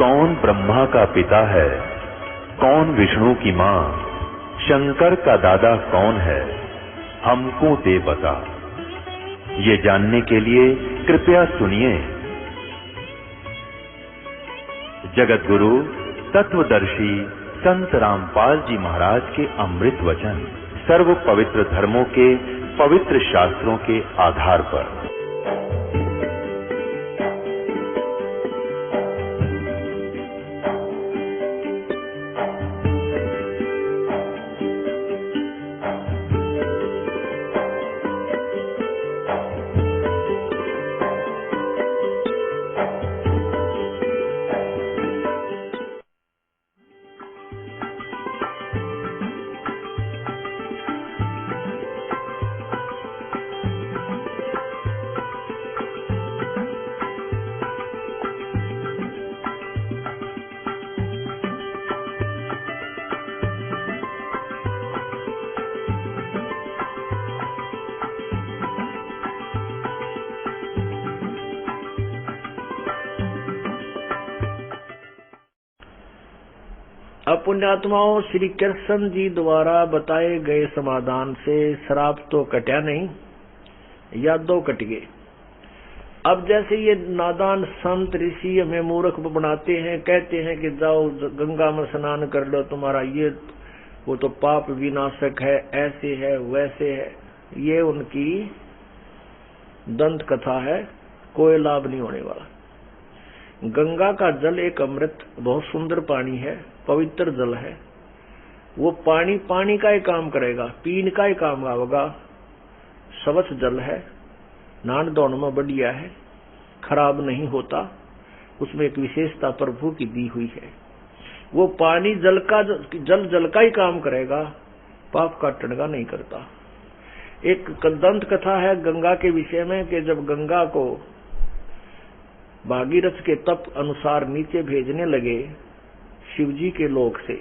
कौन ब्रह्मा का पिता है, कौन विष्णु की मां, शंकर का दादा कौन है, हमको दे बता। ये जानने के लिए कृपया सुनिए। जगत गुरु तत्वदर्शी संत रामपाल जी महाराज के अमृत वचन सर्व पवित्र धर्मों के पवित्र शास्त्रों के आधार पर। पुण्यात्माओं, श्री कृष्ण जी द्वारा बताए गए समाधान से श्राप तो कटा नहीं, यादों कट गए। अब जैसे ये नादान संत ऋषि हमें मूर्ख बनाते हैं, कहते हैं कि जाओ गंगा में स्नान कर लो, तुम्हारा ये वो तो पाप विनाशक है, ऐसे है वैसे है, ये उनकी दंत कथा है, कोई लाभ नहीं होने वाला। गंगा का जल एक अमृत बहुत सुंदर पानी है, पवित्र जल है। वो पानी का ही काम करेगा, पीने का ही काम आएगा। स्वच्छ जल है, नहान धोने में बढ़िया है, खराब नहीं होता। उसमें एक विशेषता प्रभु की दी हुई है। वो पानी जल का ही काम करेगा, पाप काटने का नहीं करता। एक दंत कथा है गंगा के विषय में कि जब गंगा को भागीरथ के तप अनुसार नीचे भेजने लगे शिवजी के लोक से,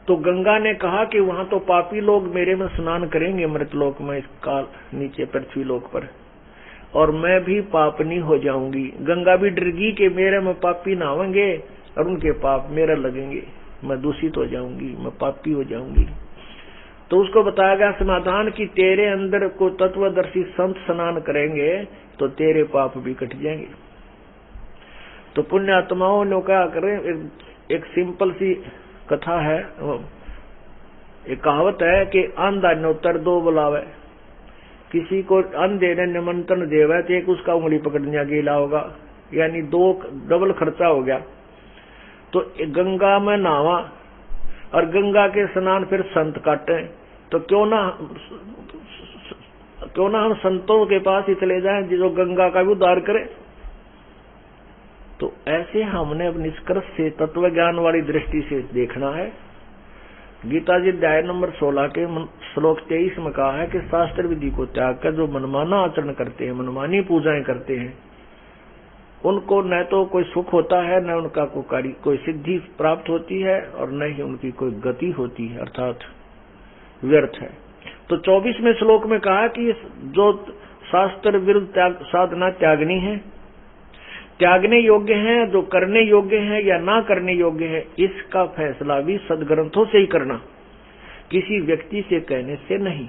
तो गंगा ने कहा कि वहां तो पापी लोग मेरे में स्नान करेंगे अमृत लोक में, इस काल नीचे पृथ्वी लोक पर, और मैं भी पापनी हो जाऊंगी। गंगा भी डरगी कि मेरे में पापी नहावेंगे और उनके पाप मेरे लगेंगे, मैं दूषित हो जाऊंगी, मैं पापी हो जाऊंगी। तो उसको बताया गया समाधान कि तेरे अंदर को तत्वदर्शी संत स्नान करेंगे तो तेरे पाप भी कट जाएंगे। तो पुण्यात्माओं ने क्या करें, एक सिंपल सी कथा है, एक कहावत है कि अंधा नौतर दो बुलावे। किसी को अंधे ने निमंत्रण देवे तो एक उसका उंगली पकड़ने गीला होगा, यानी दो डबल खर्चा हो गया। तो गंगा में नहावा और गंगा के स्नान फिर संत काटे, तो क्यों ना हम संतों के पास ही चले जाएं जो गंगा का भी उद्धार करे। तो ऐसे हमने अब निष्कर्ष से तत्व ज्ञान वाली दृष्टि से देखना है। गीता जी अध्याय नंबर 16 के श्लोक 23 में कहा है कि शास्त्र विधि को त्याग कर जो मनमाना आचरण करते हैं, मनमानी पूजाएं करते हैं, उनको न तो कोई सुख होता है, न उनका कोई सिद्धि प्राप्त होती है, और न ही उनकी कोई गति होती है, अर्थात व्यर्थ है। तो 24वें श्लोक में कहा कि जो शास्त्र विरुद्ध साधना त्यागनी है, त्यागने योग्य है, जो करने योग्य है या ना करने योग्य है, इसका फैसला भी सदग्रंथों से ही करना, किसी व्यक्ति से कहने से नहीं।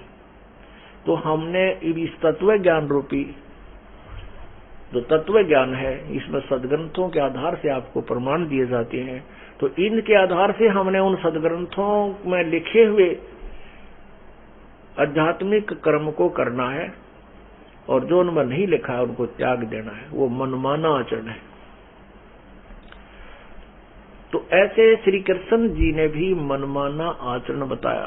तो हमने इस तत्व ज्ञान रूपी जो तत्व ज्ञान है, इसमें सदग्रंथों के आधार से आपको प्रमाण दिए जाते हैं। तो इनके आधार से हमने उन सदग्रंथों में लिखे हुए आध्यात्मिक कर्म को करना है, और जो उनमें नहीं लिखा है उनको त्याग देना है। वो मनमाना आचरण है। तो ऐसे श्री कृष्ण जी ने भी मनमाना आचरण बताया,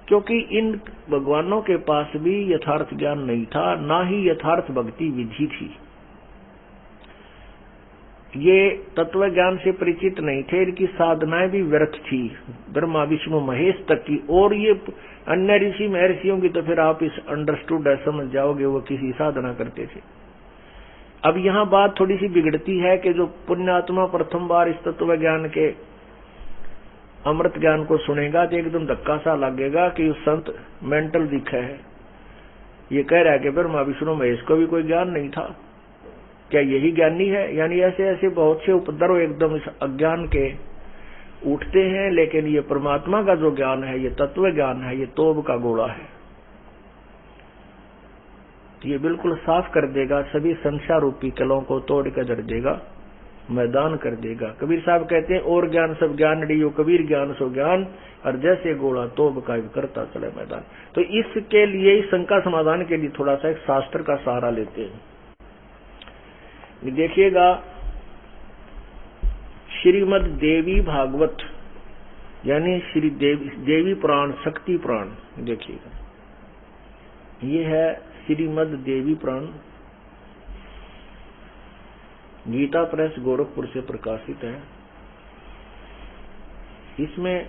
क्योंकि इन भगवानों के पास भी यथार्थ ज्ञान नहीं था, ना ही यथार्थ भक्ति विधि थी। ये तत्व ज्ञान से परिचित नहीं थे, इनकी साधनाएं भी व्यर्थ थी, ब्रह्मा विष्णु महेश तक की। और ये अन्य ऋषि महर्षियों की तो फिर आप इस अंडरस्टूड है, समझ जाओगे, वो किसी साधना करते थे। अब यहाँ बात थोड़ी सी बिगड़ती है कि जो पुण्यात्मा प्रथम बार इस तत्व ज्ञान के अमृत ज्ञान को सुनेगा तो एकदम धक्का सा लगेगा कि उस संत मेंटल दिखा है, ये कह रहा है कि ब्रह्मा विष्णु महेश को भी कोई ज्ञान नहीं था, क्या यही ज्ञानी है? यानी ऐसे ऐसे बहुत से उपद्रव एकदम इस अज्ञान के उठते हैं, लेकिन ये परमात्मा का जो ज्ञान है, ये तत्व ज्ञान है, ये तोब का गोला है। ये बिल्कुल साफ कर देगा, सभी संसार रूपी कलों को तोड़ कर धर देगा, मैदान कर देगा। कबीर साहब कहते हैं और ज्ञान सब ज्ञान डियो कबीर ज्ञान सो ज्ञान, और जैसे गोला तोब का करता चले मैदान। तो इसके लिए शंका समाधान के लिए थोड़ा सा एक शास्त्र का सहारा लेते हैं। देखिएगा श्रीमद देवी भागवत यानी श्री देवी पुराण, शक्ति पुराण, देखिएगा ये है श्रीमद देवी पुराण, गीता प्रेस गोरखपुर से प्रकाशित है। इसमें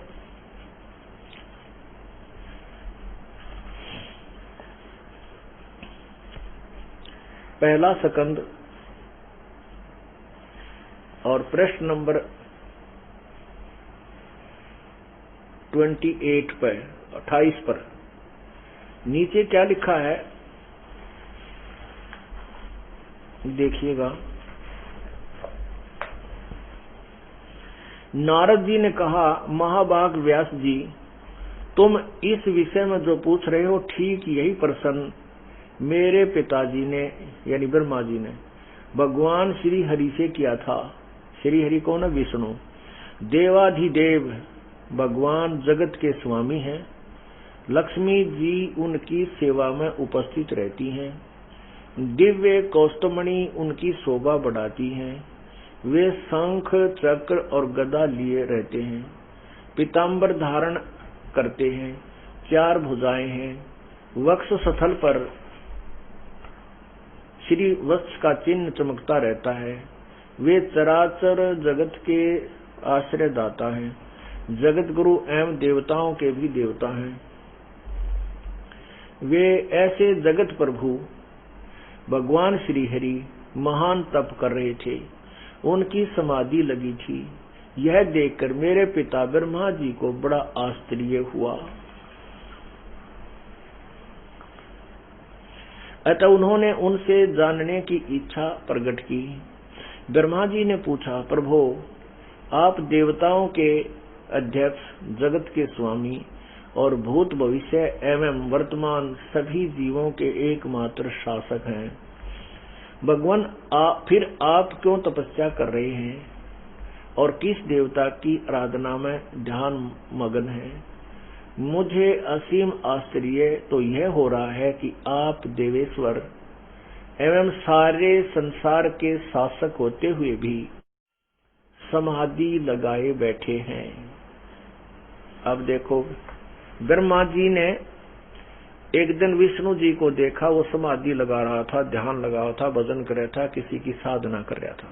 पहला स्कंद और प्रश्न नंबर 28 पर नीचे क्या लिखा है देखिएगा। नारद जी ने कहा, महाभाग व्यास जी, तुम इस विषय में जो पूछ रहे हो ठीक यही प्रश्न मेरे पिताजी ने यानी ब्रह्मा जी ने भगवान श्री हरि से किया था। श्री हरि कौन है? विष्णु, देवाधिदेव भगवान जगत के स्वामी हैं। लक्ष्मी जी उनकी सेवा में उपस्थित रहती हैं। दिव्य कौस्तुमणि उनकी शोभा बढ़ाती हैं। वे शंख चक्र और गदा लिए रहते हैं। पीताम्बर धारण करते हैं। 4 भुजाएं हैं। वक्ष स्थल पर श्री वत्स का चिन्ह चमकता रहता है। वे चराचर जगत के आश्रय दाता हैं। जगत गुरु एवं देवताओं के भी देवता हैं। वे ऐसे जगत प्रभु भगवान श्री हरि महान तप कर रहे थे। उनकी समाधि लगी थी। यह देखकर मेरे पिता ब्रह्मा जी को बड़ा आश्चर्य हुआ। अतः उन्होंने उनसे जानने की इच्छा प्रकट की। ब्रह्मा जी ने पूछा, प्रभो, आप देवताओं के अध्यक्ष, जगत के स्वामी और भूत भविष्य एवं वर्तमान सभी जीवों के एकमात्र शासक हैं। भगवान फिर आप क्यों तपस्या कर रहे हैं और किस देवता की आराधना में ध्यान मगन है? मुझे असीम आश्चर्य तो यह हो रहा है कि आप देवेश्वर एवं सारे संसार के शासक होते हुए भी समाधि लगाए बैठे हैं। अब देखो, ब्रह्मा जी ने एक दिन विष्णु जी को देखा, वो समाधि लगा रहा था, ध्यान लगा रहा था, भजन कर रहा था, किसी की साधना कर रहा था।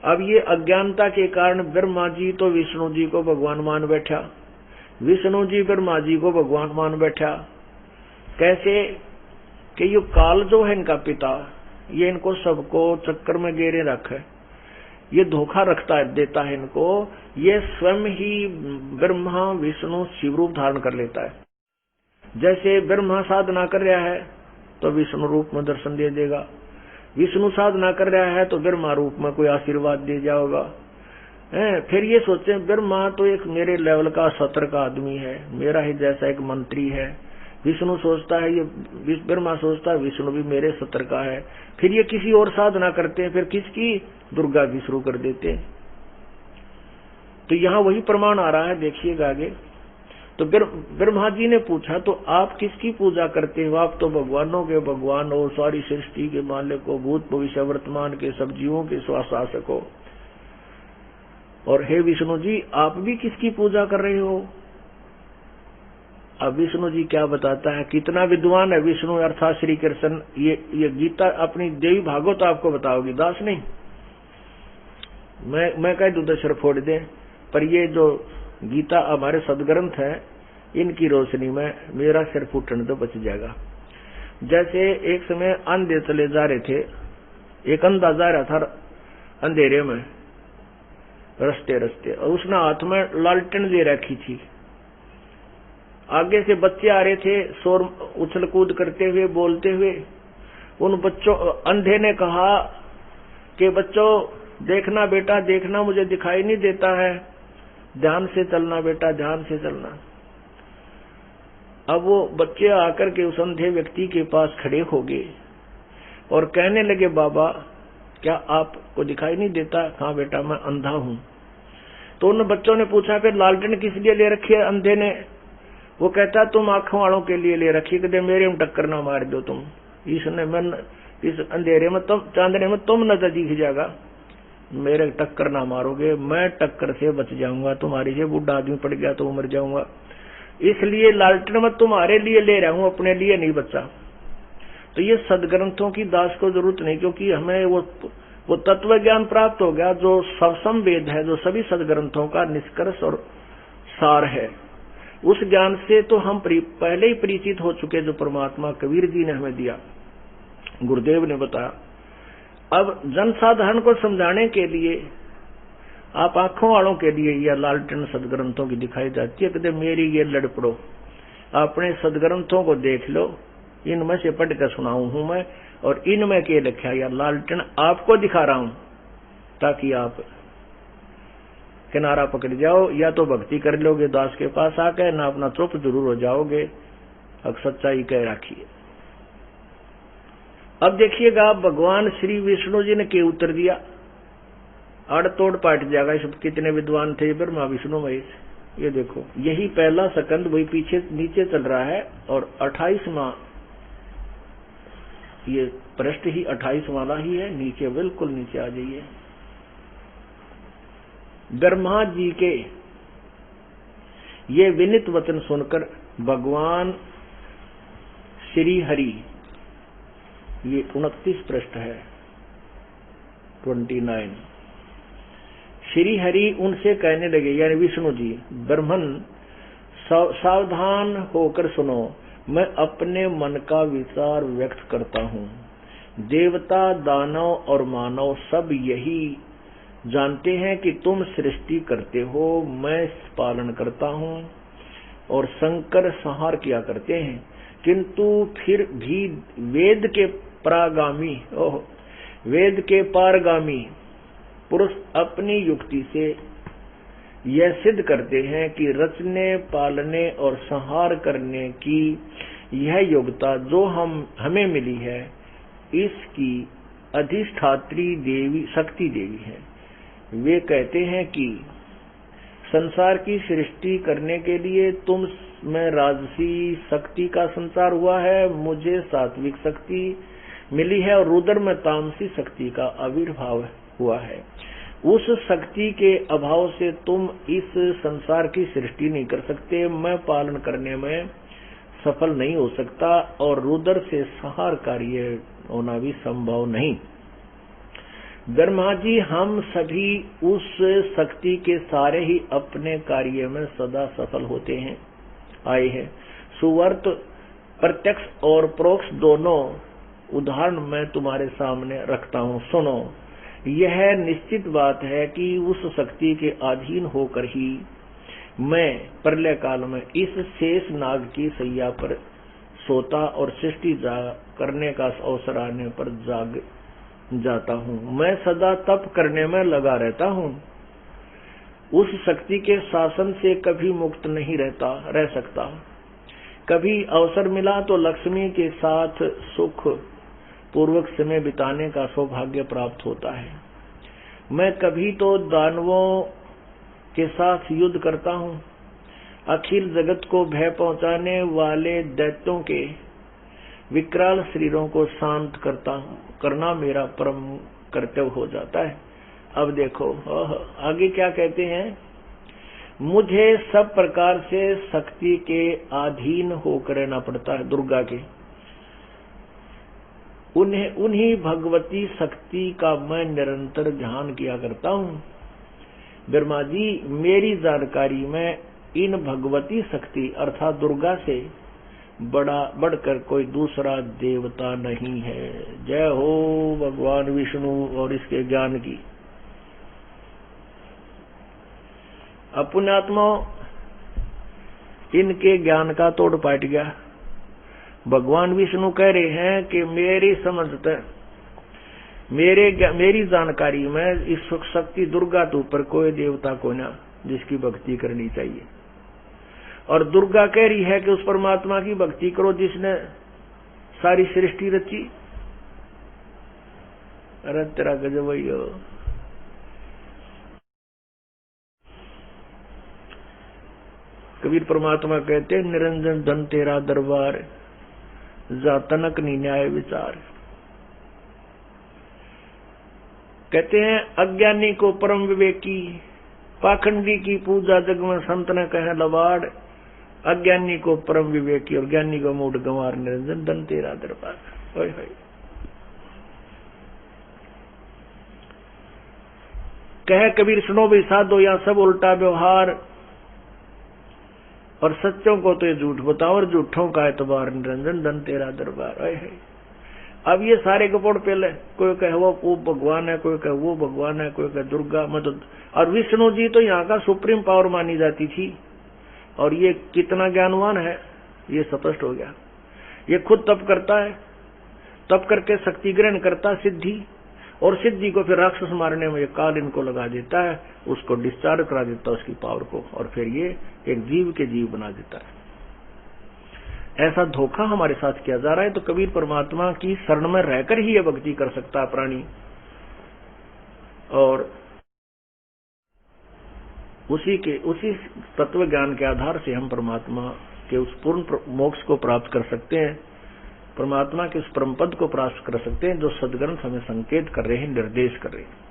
अब ये अज्ञानता के कारण ब्रह्मा जी तो विष्णु जी को भगवान मान बैठा, विष्णु जी ब्रह्मा जी को भगवान मान बैठा। कैसे कि ये काल जो है इनका पिता, ये इनको सबको चक्कर में घेरे रखे, ये धोखा रखता देता है इनको। ये स्वयं ही ब्रह्मा विष्णु शिव रूप धारण कर लेता है। जैसे ब्रह्मा साधना कर रहा है तो विष्णु रूप में दर्शन दे देगा, विष्णु साधना कर रहा है तो ब्रह्मा रूप में कोई आशीर्वाद दे जाओगा। फिर ये सोचे, ब्रह्मा तो एक मेरे लेवल का सत्र का आदमी है, मेरा ही जैसा एक मंत्री है। विष्णु सोचता है, ये ब्रह्मा सोचता है विष्णु भी मेरे सत्र का है। फिर ये किसी और साधना करते हैं, फिर किसकी? दुर्गा की शुरू कर देते हैं। तो यहाँ वही प्रमाण आ रहा है, देखिएगा आगे। तो ब्रह्मा जी ने पूछा, तो आप किसकी पूजा करते हो? आप तो भगवानों के भगवान हो, सारी सृष्टि के मालिक हो, भूत भविष्य वर्तमान के सब जीवों के शासक हो। और हे विष्णु जी, आप भी किसकी पूजा कर रहे हो? अब विष्णु जी क्या बताता है, कितना विद्वान है विष्णु अर्थात श्री कृष्ण। ये गीता अपनी देवी भागवत आपको बताओगी, दास नहीं। मैं कह दूं तो सिर फोड़ दे, पर ये जो गीता हमारे सदग्रंथ है, इनकी रोशनी में मेरा सिर फूटने तो बच जाएगा। जैसे एक समय अंधे चले जा रहे थे, एक अंधा जा रहा था अंधेरे में रस्ते, और उसने हाथ में लालटेन दे रखी थी। आगे से बच्चे आ रहे थे, शोर उछल कूद करते हुए, बोलते हुए। उन बच्चों, अंधे ने कहा कि बच्चों देखना बेटा देखना, मुझे दिखाई नहीं देता है, ध्यान से चलना बेटा ध्यान से चलना। अब वो बच्चे आकर के उस अंधे व्यक्ति के पास खड़े हो गए और कहने लगे, बाबा क्या आपको दिखाई नहीं देता? हाँ बेटा मैं अंधा हूं। तो उन बच्चों ने पूछा, फिर लालटेन किस लिए ले रखी है अंधे ने? वो कहता तुम आंखों वालों के लिए ले रखी, कहते मेरे में टक्कर ना मार दो तुम, इसने मन इस अंधेरे में तुम चांदने में तुम नजर दिख जाएगा, मेरे टक्कर ना मारोगे, मैं टक्कर से बच जाऊंगा, तुम्हारी से बूढ़ा आदमी पड़ गया तो मर जाऊंगा, इसलिए लालटेन मैं तुम्हारे लिए ले रहा हूं, अपने लिए नहीं बच्चा। तो ये सदग्रंथों की दास को जरूरत नहीं, क्योंकि हमें वो तत्व ज्ञान प्राप्त हो गया जो सबसम वेद है, जो सभी सदग्रंथों का निष्कर्ष और सार है। उस ज्ञान से तो हम पहले ही परिचित हो चुके, जो परमात्मा कबीर जी ने हमें दिया, गुरुदेव ने बताया। अब जनसाधारण को समझाने के लिए आप आंखों वालों के लिए यह लालटेन सदग्रंथों की दिखाई जाती है, कहते मेरी ये लड़ पड़ो, अपने सदग्रंथों को देख लो, इनमें से पढ़ कर सुनाऊ हूं मैं, और इनमें के लिखा या लालटेन आपको दिखा रहा हूं, ताकि आप किनारा पकड़ जाओ, या तो भक्ति कर लोगे दास के पास आकर, ना अपना चुप जरूर हो जाओगे, अब सच्चाई कह रखिए। अब देखिएगा भगवान श्री विष्णु जी ने क्या उत्तर दिया, आड़ तोड़ पाट जाएगा। सब कितने विद्वान थे, ब्रह्मा विष्णु महेश। ये देखो यही पहला सकंद वही पीछे नीचे चल रहा है, और 28वां ये पृष्ठ ही 28 वाला ही है, नीचे बिल्कुल नीचे आ जाइए। ब्रह्मा जी के ये विनित वचन सुनकर भगवान श्री हरि, ये 29 पृष्ठ है 29, श्री हरि उनसे कहने लगे, यानी विष्णु जी, ब्रह्मन सावधान होकर सुनो, मैं अपने मन का विचार व्यक्त करता हूँ। देवता दानव और मानव सब यही जानते हैं कि तुम सृष्टि करते हो, मैं पालन करता हूँ, और शंकर संहार किया करते हैं, किंतु फिर भी वेद के पारगामी पुरुष अपनी युक्ति से यह सिद्ध करते हैं कि रचने पालने और संहार करने की यह योग्यता जो हमें मिली है, इसकी अधिष्ठात्री देवी शक्ति देवी है। वे कहते हैं कि संसार की सृष्टि करने के लिए तुम में राजसी शक्ति का संचार हुआ है, मुझे सात्विक शक्ति मिली है, और रुद्र में तामसी शक्ति का आविर्भाव हुआ है। उस शक्ति के अभाव से तुम इस संसार की सृष्टि नहीं कर सकते, मैं पालन करने में सफल नहीं हो सकता, और रुद्र से संहार कार्य होना भी संभव नहीं। ब्रह्मा जी, हम सभी उस शक्ति के सारे ही अपने कार्य में सदा सफल होते हैं आए हैं। सुवर्त प्रत्यक्ष और परोक्ष दोनों उदाहरण मैं तुम्हारे सामने रखता हूँ, सुनो। यह निश्चित बात है कि उस शक्ति के अधीन होकर ही मैं प्रलय काल में इस शेष नाग की सैया पर सोता और सृष्टि करने का अवसर आने पर जाग जाता हूँ। मैं सदा तप करने में लगा रहता हूँ, उस शक्ति के शासन से कभी मुक्त नहीं रह सकता। कभी अवसर मिला तो लक्ष्मी के साथ सुख पूर्वक समय बिताने का सौभाग्य प्राप्त होता है। मैं कभी तो दानवों के साथ युद्ध करता हूँ, अखिल जगत को भय पहुंचाने वाले दैत्यों के विकराल शरीरों को शांत करना मेरा परम कर्तव्य हो जाता है। अब देखो आगे क्या कहते हैं, मुझे सब प्रकार से शक्ति के अधीन होकर रहना पड़ता है, दुर्गा के। उन्हीं भगवती शक्ति का मैं निरंतर ध्यान किया करता हूँ। ब्रह्मा जी, मेरी जानकारी में इन भगवती शक्ति अर्थात दुर्गा से बढ़कर कोई दूसरा देवता नहीं है। जय हो भगवान विष्णु और इसके ज्ञान की। अपुण्यात्मा, इनके ज्ञान का तोड़ पाट गया। भगवान विष्णु कह रहे हैं कि मेरी समझ मेरी जानकारी में इस सुख शक्ति दुर्गा के ऊपर कोई देवता को ना जिसकी भक्ति करनी चाहिए। और दुर्गा कह रही है कि उस परमात्मा की भक्ति करो जिसने सारी सृष्टि रची। अरे तेरा गजब भैया। कबीर परमात्मा कहते हैं निरंजन धन तेरा दरबार, जा तनक नी न्याय विचार। कहते हैं अज्ञानी को परम विवेकी, पाखंडी की पूजा जग में संत न कहे लबाड़। अज्ञानी को परम विवेकी और ज्ञानी को मूड गंवार, निरंजन धन तेरा दरबार। होय होय। कहे कबीर सुनो भी साधो या सब उल्टा व्यवहार, और सच्चों को तो ये झूठ बताओ और झूठों का एतबार, निरंजन धन तेरा दरबार। होय होय। अब ये सारे कपोड़ पहले कोई कहे वो भगवान है, कोई कहे वो भगवान है, कोई कहे दुर्गा मतलब। और विष्णु जी तो यहाँ का सुप्रीम पावर मानी जाती थी, और ये कितना ज्ञानवान है ये स्पष्ट हो गया। ये खुद तप करता है, तप करके शक्ति ग्रहण करता सिद्धि, और सिद्धि को फिर राक्षस मारने में ये काल इनको लगा देता है, उसको डिस्चार्ज करा देता है उसकी पावर को, और फिर ये एक जीव के जीव बना देता है। ऐसा धोखा हमारे साथ किया जा रहा है। तो कबीर परमात्मा की शरण में रहकर ही ये भक्ति कर सकता है प्राणी, और उसी तत्व ज्ञान के आधार से हम परमात्मा के उस पूर्ण मोक्ष को प्राप्त कर सकते हैं, परमात्मा के उस परम पद को प्राप्त कर सकते हैं जो सद्ग्रंथ हमें संकेत कर रहे हैं, निर्देश कर रहे हैं।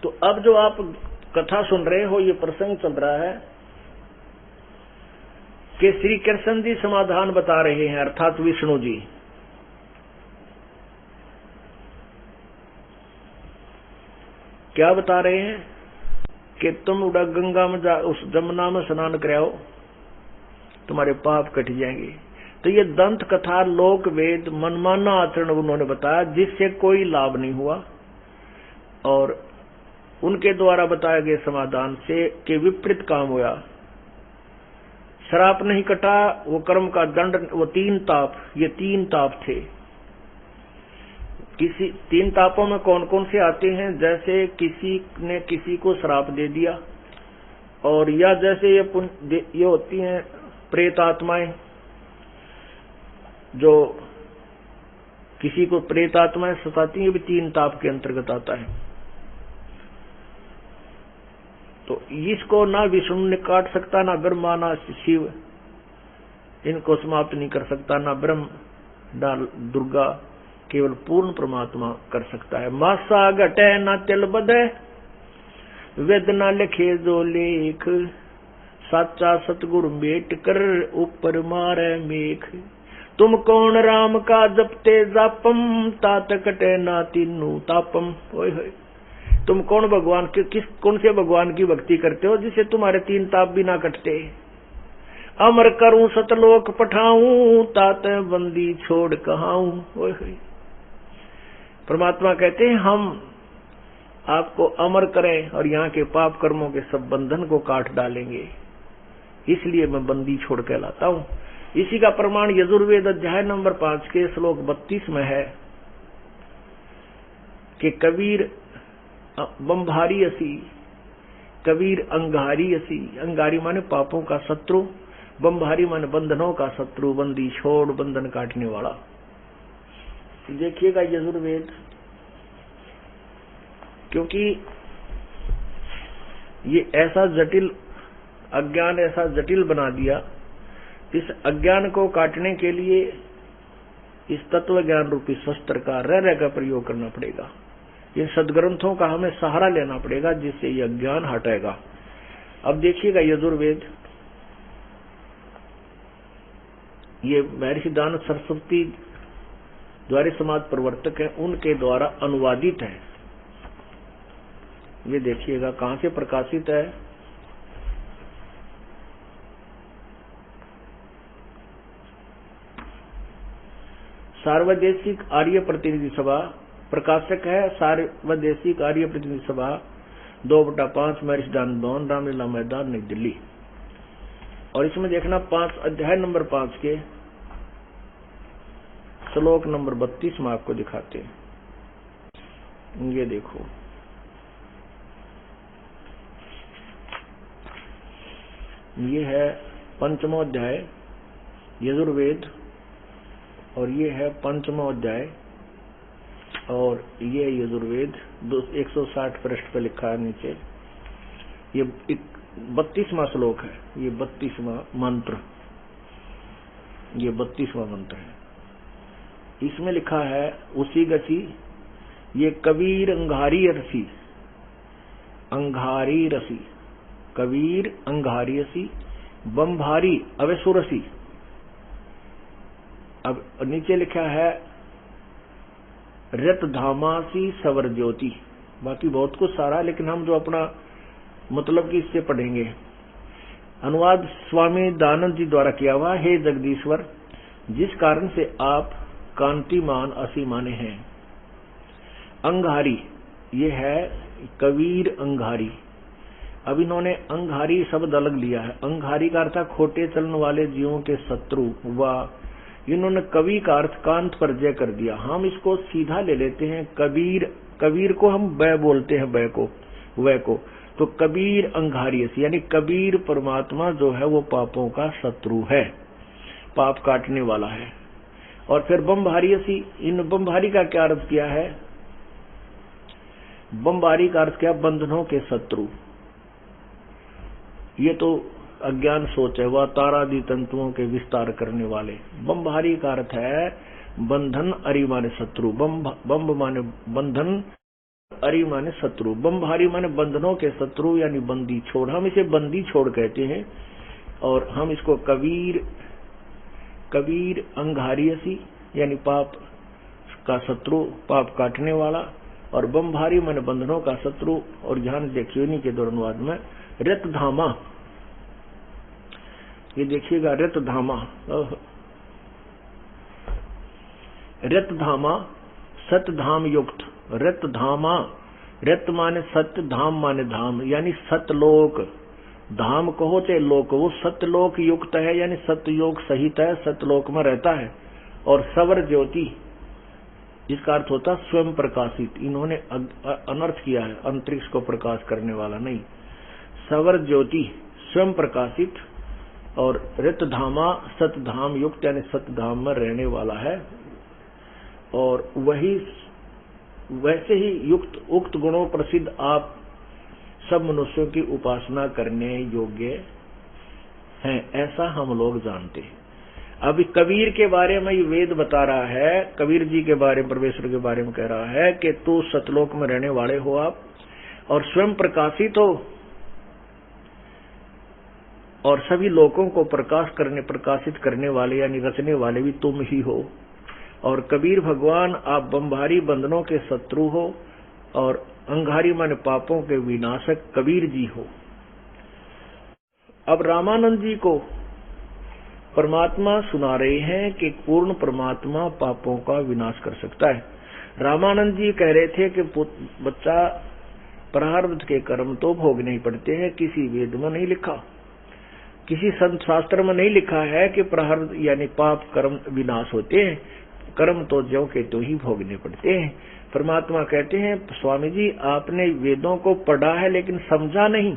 तो अब जो आप कथा सुन रहे हो, ये प्रसंग चल रहा है कि श्री कृष्ण जी समाधान बता रहे हैं, अर्थात विष्णु जी। क्या बता रहे हैं कि तुम उड़ा गंगा में जा, उस जमुना में स्नान कराओ, तुम्हारे पाप कट जाएंगे। तो ये दंत कथा लोक वेद मनमाना आचरण उन्होंने बताया, जिससे कोई लाभ नहीं हुआ, और उनके द्वारा बताए गए समाधान से के विपरीत काम हुआ। श्राप नहीं कटा, वो कर्म का दंड, वो तीन ताप, ये तीन ताप थे। किसी तीन तापों में कौन कौन से आते हैं? जैसे किसी ने किसी को श्राप दे दिया, और या जैसे ये होती हैं प्रेत आत्माएं, जो किसी को प्रेत आत्माएं सताती हैं, भी तीन ताप के अंतर्गत आता है। तो इसको ना विष्णु ने काट सकता, ना ब्रह्मा, ना शिव इनको समाप्त नहीं कर सकता, ना ब्रह्म ना दुर्गा, केवल पूर्ण परमात्मा कर सकता है। मासा घटे ना तिल बधे, वेद ना लिखे जो लेख, साचा सतगुरु मेट कर ऊपर मारे मेख। तुम कौन राम का जपते जापम, तात कटे ना तीनू तापम। ओए होए, तुम कौन भगवान के कौन से भगवान की भक्ति करते हो जिसे तुम्हारे तीन ताप भी ना कटते? अमर करूं सतलोक पठाऊं, तात बंदी छोड़ कहाऊं। ओए होए, परमात्मा कहते हैं हम आपको अमर करें और यहाँ के पाप कर्मों के सब बंधन को काट डालेंगे, इसलिए मैं बंदी छोड़ के लाता हूँ। इसी का प्रमाण यजुर्वेद अध्याय नंबर 5 के श्लोक 32 में है कि कबीर बंभारी असी, कबीर अंगारी असी। अंगारी माने पापों का शत्रु, बंभारी माने बंधनों का शत्रु, बंदी छोड़ बंधन काटने वाला। देखिएगा यजुर्वेद, क्योंकि ये ऐसा जटिल अज्ञान ऐसा जटिल बना दिया, इस अज्ञान को काटने के लिए इस तत्व ज्ञान रूपी शस्त्र का रह का प्रयोग करना पड़ेगा। इन सदग्रंथों का हमें सहारा लेना पड़ेगा, जिससे यह ज्ञान हटेगा। अब देखिएगा यजुर्वेद, ये महर्षि दानव सरस्वती द्वारा समाज प्रवर्तक है, उनके द्वारा अनुवादित है। ये देखिएगा कहां से प्रकाशित है। सार्वदेशिक आर्य प्रतिनिधि सभा, प्रकाशक है सार्वदेशिक आर्य प्रतिनिधि सभा 2/5 महर्षि दानव भवन, रामलीला मैदान, नई दिल्ली। और इसमें देखना 5 अध्याय नंबर 5 के श्लोक नंबर 32 में आपको दिखाते हैं। ये देखो, ये है 5वां अध्याय यजुर्वेद, और ये है 5वां अध्याय, और ये यजुर्वेद 160 पृष्ठ पे लिखा है नीचे। ये 32वां श्लोक है, ये 32वां मंत्र, ये 32वां मंत्र है। इसमें लिखा है उसी गति, ये कबीर अंगारी रसी, अंगारी रसी, कबीर अंगारी रसी, बम्भारी अवेसुरसी। अब नीचे लिखा है रत धामासी सवर ज्योति। बाकी बहुत कुछ सारा, लेकिन हम जो अपना मतलब कि इससे पढ़ेंगे। अनुवाद स्वामी दयानंद जी द्वारा किया हुआ। हे जगदीश्वर, जिस कारण से आप कांतिमान असीमाने हैं। अंगारी, ये है कबीर अंगारी। अब इन्होंने अंगारी शब्द अलग लिया है। अंगारी का अर्थ है खोटे चलन वाले जीवों के शत्रु, व इन्होंने कवि का अर्थ कांत पर जय कर दिया। हम इसको सीधा ले लेते हैं कबीर, कबीर को हम बै बोलते हैं, बै को, वै को, तो कबीर अंगारियसी, यानी कबीर परमात्मा जो है वो पापों का शत्रु है, पाप काटने वाला है। और फिर बम्भारियसी, इन बम्भारी का क्या अर्थ किया है? बम्भारी का अर्थ क्या? बंधनों के शत्रु। ये तो अज्ञान सोच है, वह तारादि तंतुओं के विस्तार करने वाले। बम्भारी का अर्थ है बंधन, अरि माने शत्रु। बम्ब माने बंधन, अरि माने शत्रु। बम्भारी माने बंधनों के शत्रु, यानी बंदी छोड़। हम इसे बंदी छोड़ कहते हैं, और हम इसको कबीर, कबीर अंगारियसी, यानी पाप का शत्रु, पाप काटने वाला, और बम्भारी माने बंधनों का शत्रु। और ध्यान देखिए इन्हीं के अनुवाद में रत धामा, ये देखिएगा रत धामा, रत धामा सत धाम युक्त। रत धामा, रत माने सत्य, धाम माने धाम, यानी सतलोक। धाम कहो चाहे लोक, वो सतलोक युक्त है, यानी सतयोग सहित है, सतलोक में रहता है। और सवर ज्योति, इसका अर्थ होता स्वयं प्रकाशित। इन्होंने अनर्थ किया है, अंतरिक्ष को प्रकाश करने वाला नहीं। सवर ज्योति, स्वयं प्रकाशित। और रत धामा सतधाम युक्त, यानी सतधाम में रहने वाला है। और वही वैसे ही युक्त उक्त गुणों प्रसिद्ध आप सब मनुष्यों की उपासना करने योग्य हैं, ऐसा हम लोग जानते हैं। अभी कबीर के बारे में ये वेद बता रहा है, कबीर जी के बारे में, परमेश्वर के बारे में कह रहा है कि तू सतलोक में रहने वाले हो आप, और स्वयं प्रकाशित हो, और सभी लोगों को प्रकाशित करने वाले यानी रचने वाले भी तुम ही हो। और कबीर भगवान, आप बम्भारी बंधनों के शत्रु हो, और अंगारी माने पापों के विनाशक कबीर जी हो। अब रामानंद जी को परमात्मा सुना रहे हैं कि पूर्ण परमात्मा पापों का विनाश कर सकता है। रामानंद जी कह रहे थे कि बच्चा, प्रारब्ध के कर्म तो भोगने ही पड़ते हैं, किसी वेद में नहीं लिखा, किसी संत शास्त्र में नहीं लिखा है कि प्रारब्ध यानी पाप कर्म विनाश होते हैं। कर्म तो ज्यों के तो ही भोगने पड़ते हैं। परमात्मा कहते हैं, स्वामी जी आपने वेदों को पढ़ा है लेकिन समझा नहीं।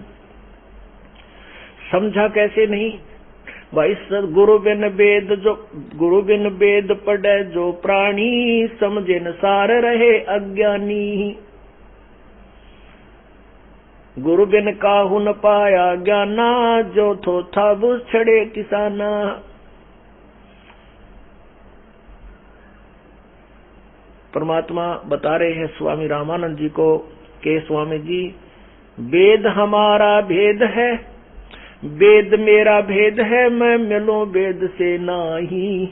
समझा कैसे नहीं भाई? गुरु बिन वेद, जो गुरु बिन वेद पढ़े जो प्राणी, समझे न सार रहे अज्ञानी। गुरु बिन काहू न पाया ज्ञाना, जो थो था बुझ छड़े किसाना। परमात्मा बता रहे हैं स्वामी रामानंद जी को कि स्वामी जी, वेद हमारा भेद है, वेद मेरा भेद है, मैं मिलूं वेद से नाही,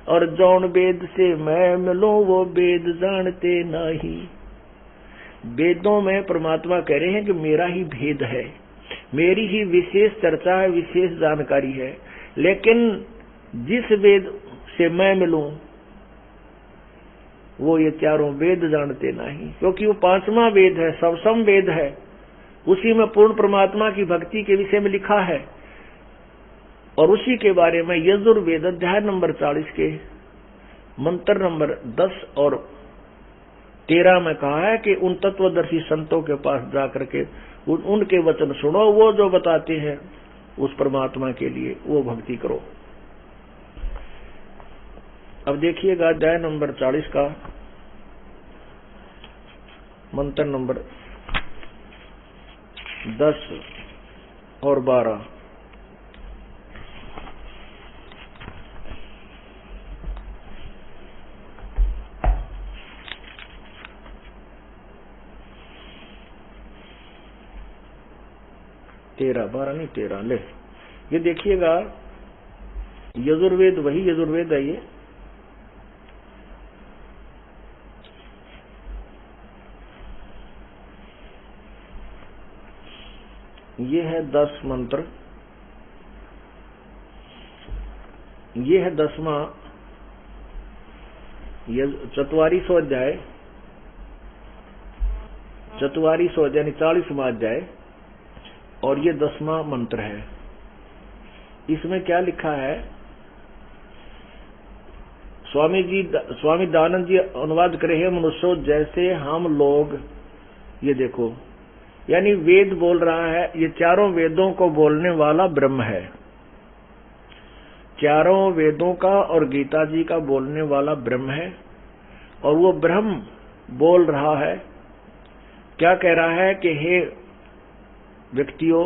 और जौन वेद से मैं मिलूं वो वेद जानते नहीं। वेदों में परमात्मा कह रहे हैं कि मेरा ही भेद है, मेरी ही विशेष चर्चा है, विशेष जानकारी है, लेकिन जिस वेद से मैं मिलूं वो ये चारों वेद जानते नहीं, क्योंकि वो पांचवा वेद है, सबसम वेद है। उसी में पूर्ण परमात्मा की भक्ति के विषय में लिखा है, और उसी के बारे में यजुर्वेद अध्याय नंबर 40 के मंत्र नंबर 10 और 13 में कहा है कि उन तत्वदर्शी संतों के पास जाकर के उनके वचन सुनो, वो जो बताते हैं उस परमात्मा के लिए वो भक्ति करो। अब देखिएगा अध्याय नंबर 40 का मंत्र नंबर 10 और 12। तेरह 12 नहीं 13 ले, ये देखिएगा यजुर्वेद, वही यजुर्वेद है ये है 10 मंत्र, ये है 10वां 4400 अध्याय, 4400 यानी 40वां अध्याय, और ये 10वां मंत्र है। इसमें क्या लिखा है, स्वामी दयानंद जी अनुवाद करे हैं, मनुष्यों जैसे हम लोग, ये देखो यानी वेद बोल रहा है, ये चारों वेदों को बोलने वाला ब्रह्म है, चारों वेदों का और गीता जी का बोलने वाला ब्रह्म है। और वो ब्रह्म बोल रहा है, क्या कह रहा है कि हे व्यक्तियों,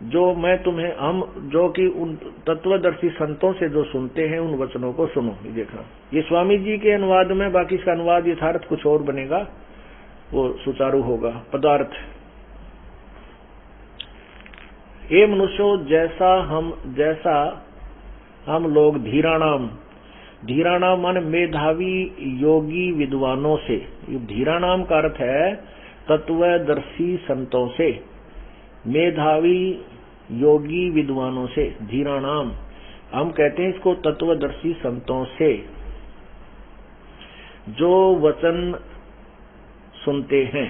जो मैं तुम्हें, हम जो कि उन तत्वदर्शी संतों से जो सुनते हैं उन वचनों को सुनो। ये देखना, ये स्वामी जी के अनुवाद में, बाकी इसका अनुवाद यथार्थ कुछ और बनेगा, वो सुचारू होगा। पदार्थ, हे मनुष्यों जैसा हम लोग धीराणाम मान मेधावी योगी विद्वानों से, धीराणाम का अर्थ है तत्वदर्शी संतों से, मेधावी योगी विद्वानों से, धीराणाम हम कहते हैं इसको तत्वदर्शी संतों से, जो वचन सुनते हैं,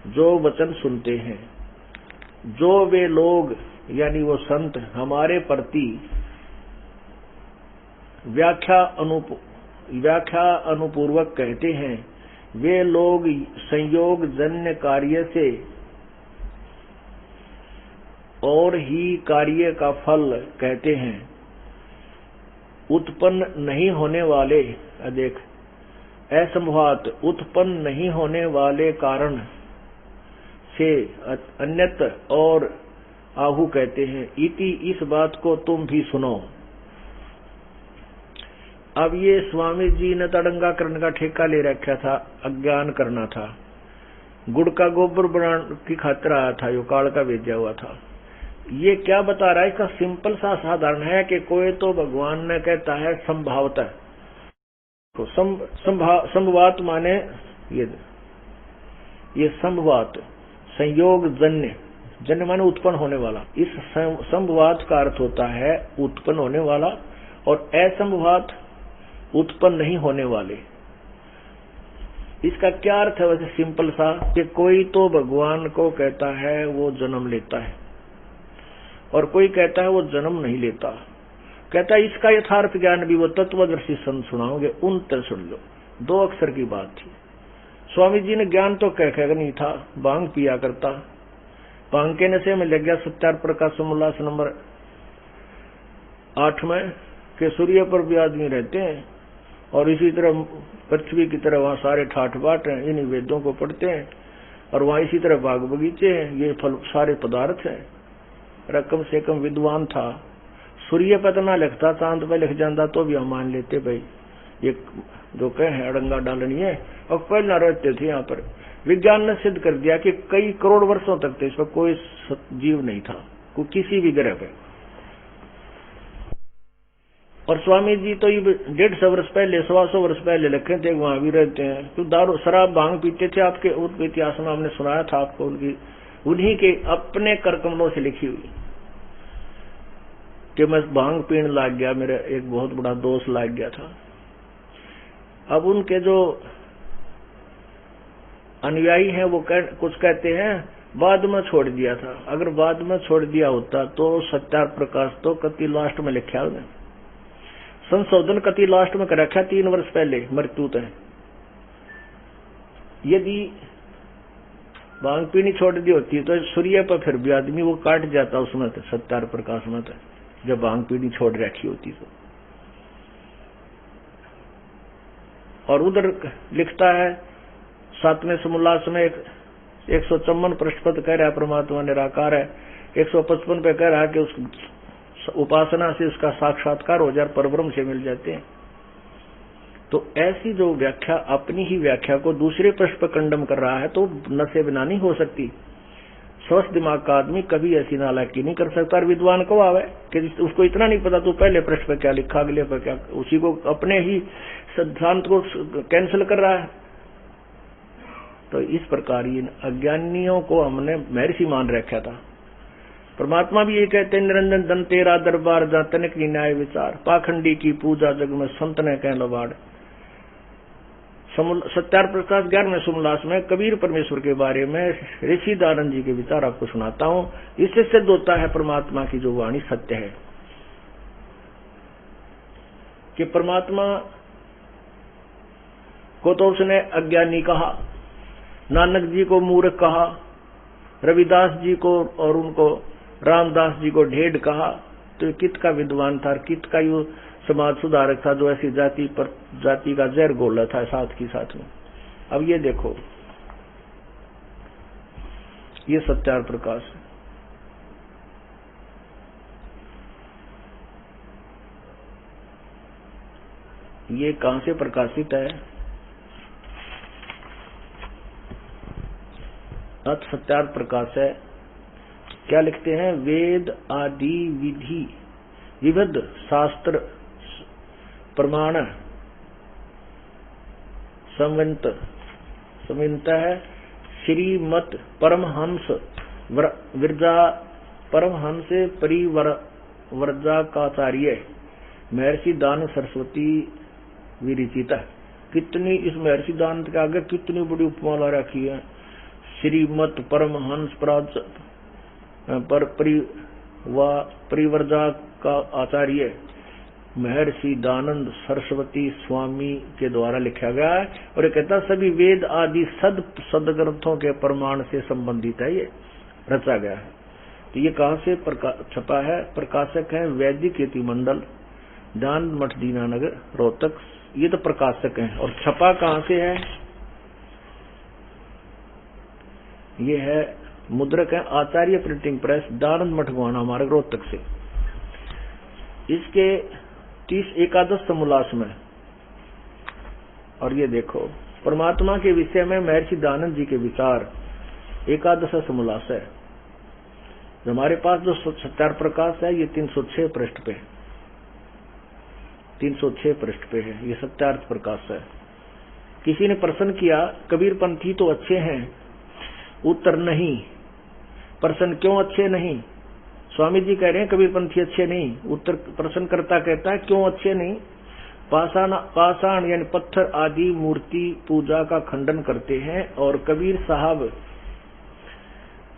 जो वचन सुनते हैं, जो वे लोग यानी वो संत हमारे प्रति व्याख्या अनुपूर्वक कहते हैं, वे लोग संयोग जन्य कार्य से और ही कार्य का फल कहते हैं, उत्पन्न नहीं होने वाले, देख असंभवात उत्पन्न नहीं होने वाले कारण से अन्यत और आहु कहते हैं। इति इस बात को तुम भी सुनो। अब ये स्वामी जी ने तड़ंगा करने का ठेका ले रखा था, अज्ञान करना था, गुड़ का गोबर बनाने की खातिर आया था, यो काल का भेजा हुआ था। ये क्या बता रहा है, इसका सिंपल सा साधारण है कि कोई तो भगवान ने कहता है संभावता, तो संभवात माने ये संभवात संयोग जन्य माने उत्पन्न होने वाला, इस संभवात का अर्थ होता है उत्पन्न होने वाला, और असंभवात उत्पन्न नहीं होने वाले। इसका क्या अर्थ है वैसे सिंपल सा, कि कोई तो भगवान को कहता है वो जन्म लेता है, और कोई कहता है वो जन्म नहीं लेता। कहता है इसका यथार्थ ज्ञान भी वो तत्वदर्शी संत सुनाओगे, उन तर सुन लो। 2 अक्षर की बात थी। स्वामी जी ने ज्ञान तो कह नहीं था, भांग पिया करता, भांग के नशे में लग गया। सत्यार प्रकाश उल्लास नंबर 8 में कि सूर्य पर भी आदमी रहते हैं, और इसी तरह पृथ्वी की तरह वहां सारे ठाठ बाट हैं, इन वेदों को पढ़ते हैं, और वहां इसी तरह बाग बगीचे हैं, ये फल सारे पदार्थ हैं। कम से कम विद्वान था, सूर्य पर तो ना लिखता, चांद पर लिख जाता तो भी हम मान लेते भाई ये जो कहे अड़ंगा डालनी है। और पहले ना रहते थे यहाँ पर, विज्ञान ने सिद्ध कर दिया कि कई करोड़ वर्षों तक इस पर कोई जीव नहीं था, कोई किसी भी ग्रह पे। और स्वामी जी तो ये 150 वर्ष पहले 125 वर्ष पहले लिखे थे, वहां भी रहते हैं। तो दारू शराब भांग पीते थे, आपके इतिहास में हमने सुनाया था आपको, उन्हीं के अपने करकमलों से लिखी हुई कि मैं भांग पीने लग गया, मेरा एक बहुत बड़ा दोष लग गया था। अब उनके जो अनुयायी हैं वो कुछ कहते हैं बाद में छोड़ दिया था। अगर बाद में छोड़ दिया होता तो सत्यार प्रकाश तो कति लास्ट में लिखा उन्हें। संशोधन कति लास्ट में कर रखा 3 वर्ष पहले मृत्यु तय। यदि भांग पीनी छोड़ दी होती तो सूर्य पर फिर भी आदमी वो काट जाता उसमें सत्यार प्रकाश में, जब भांग पीनी छोड़ रखी होती तो। और उधर लिखता है 7वें समोल्लास में 154 पृष्ठ पर कह रहा है परमात्मा निराकार है। 155 पे कह रहा है कि उस उपासना से उसका साक्षात्कार हो जाए, परब्रह्म से मिल जाते हैं। तो ऐसी जो व्याख्या अपनी ही व्याख्या को दूसरे पृष्ठ पर कंडम कर रहा है तो न से बिना नहीं हो सकती। स्वस्थ दिमाग का आदमी कभी ऐसी नालायकी नहीं कर सकता। और विद्वान को आवे कि उसको इतना नहीं पता तो पहले पृष्ठ पर क्या लिखा अगले पर क्या, उसी को अपने ही सिद्धांत को कैंसिल कर रहा है। तो इस प्रकार इन अज्ञानियों को हमने महर्षि मान रखा था। परमात्मा भी ये कहते हैं निरंजन धन तेरा दरबार जा तनिक न्याय विचार, पाखंडी की पूजा जग में संत ने कह लबाड़। सत्यार प्रकाश 11वें समोल्लास में कबीर परमेश्वर के बारे में ऋषि दानंद जी के विचार आपको सुनाता हूं। इससे सिद्ध होता है परमात्मा की जो वाणी सत्य है, कि परमात्मा को तो उसने अज्ञानी कहा, नानक जी को मूर्ख कहा, रविदास जी को और उनको रामदास जी को ढेड कहा। तो कित का विद्वान था, कित का यो समाज सुधारक था जो ऐसी जाति का जहर घोला था साथ की साथ में। अब ये देखो, ये सत्यार प्रकाश है। ये कहां से प्रकाशित है? अथ सत्यार प्रकाश है। क्या लिखते हैं? वेद आदि विधि विविध शास्त्र प्रमाण संवित है। श्रीमत परमहंस विरजा परमहंस परिवर्जाकाचार्य महर्षि दान सरस्वती विरचित। कितनी इस महर्षि दान के आगे कितनी बड़ी उपमाला रखी है। श्रीमत परमहंस परिवर्जा का आचार्य महर्षि दानंद सरस्वती स्वामी के द्वारा लिखा गया है। और ये कहता सभी वेद आदि सदग्रंथों के प्रमाण से संबंधित है, ये रचा गया है। तो ये कहां से छपा है? प्रकाशक है वैदिक यति मंडल, दान मठ दीनानगर रोहतक। ये तो प्रकाशक है। और छपा कहां से है? ये है मुद्रक है आचार्य प्रिंटिंग प्रेस, दानंद मठ गोहाना मार्ग रोहतक से। इसके 30 एकादश समोल्लास में। और ये देखो परमात्मा के विषय में महर्षि दानंद जी के विचार, एकादश समोल्लास है। हमारे पास जो सत्यार प्रकाश है ये 306 पृष्ठ पे, 306 पृष्ठ पे है। ये सत्यार्थ प्रकाश है। किसी ने प्रश्न किया कबीर पंथी तो अच्छे हैं, उत्तर नहीं। प्रश्न क्यों अच्छे नहीं? स्वामी जी कह रहे हैं कबीर पंथी अच्छे नहीं। उत्तर प्रश्नकर्ता कहता है क्यों अच्छे नहीं? पाषाण यानी पत्थर आदि मूर्ति पूजा का खंडन करते हैं। और कबीर साहब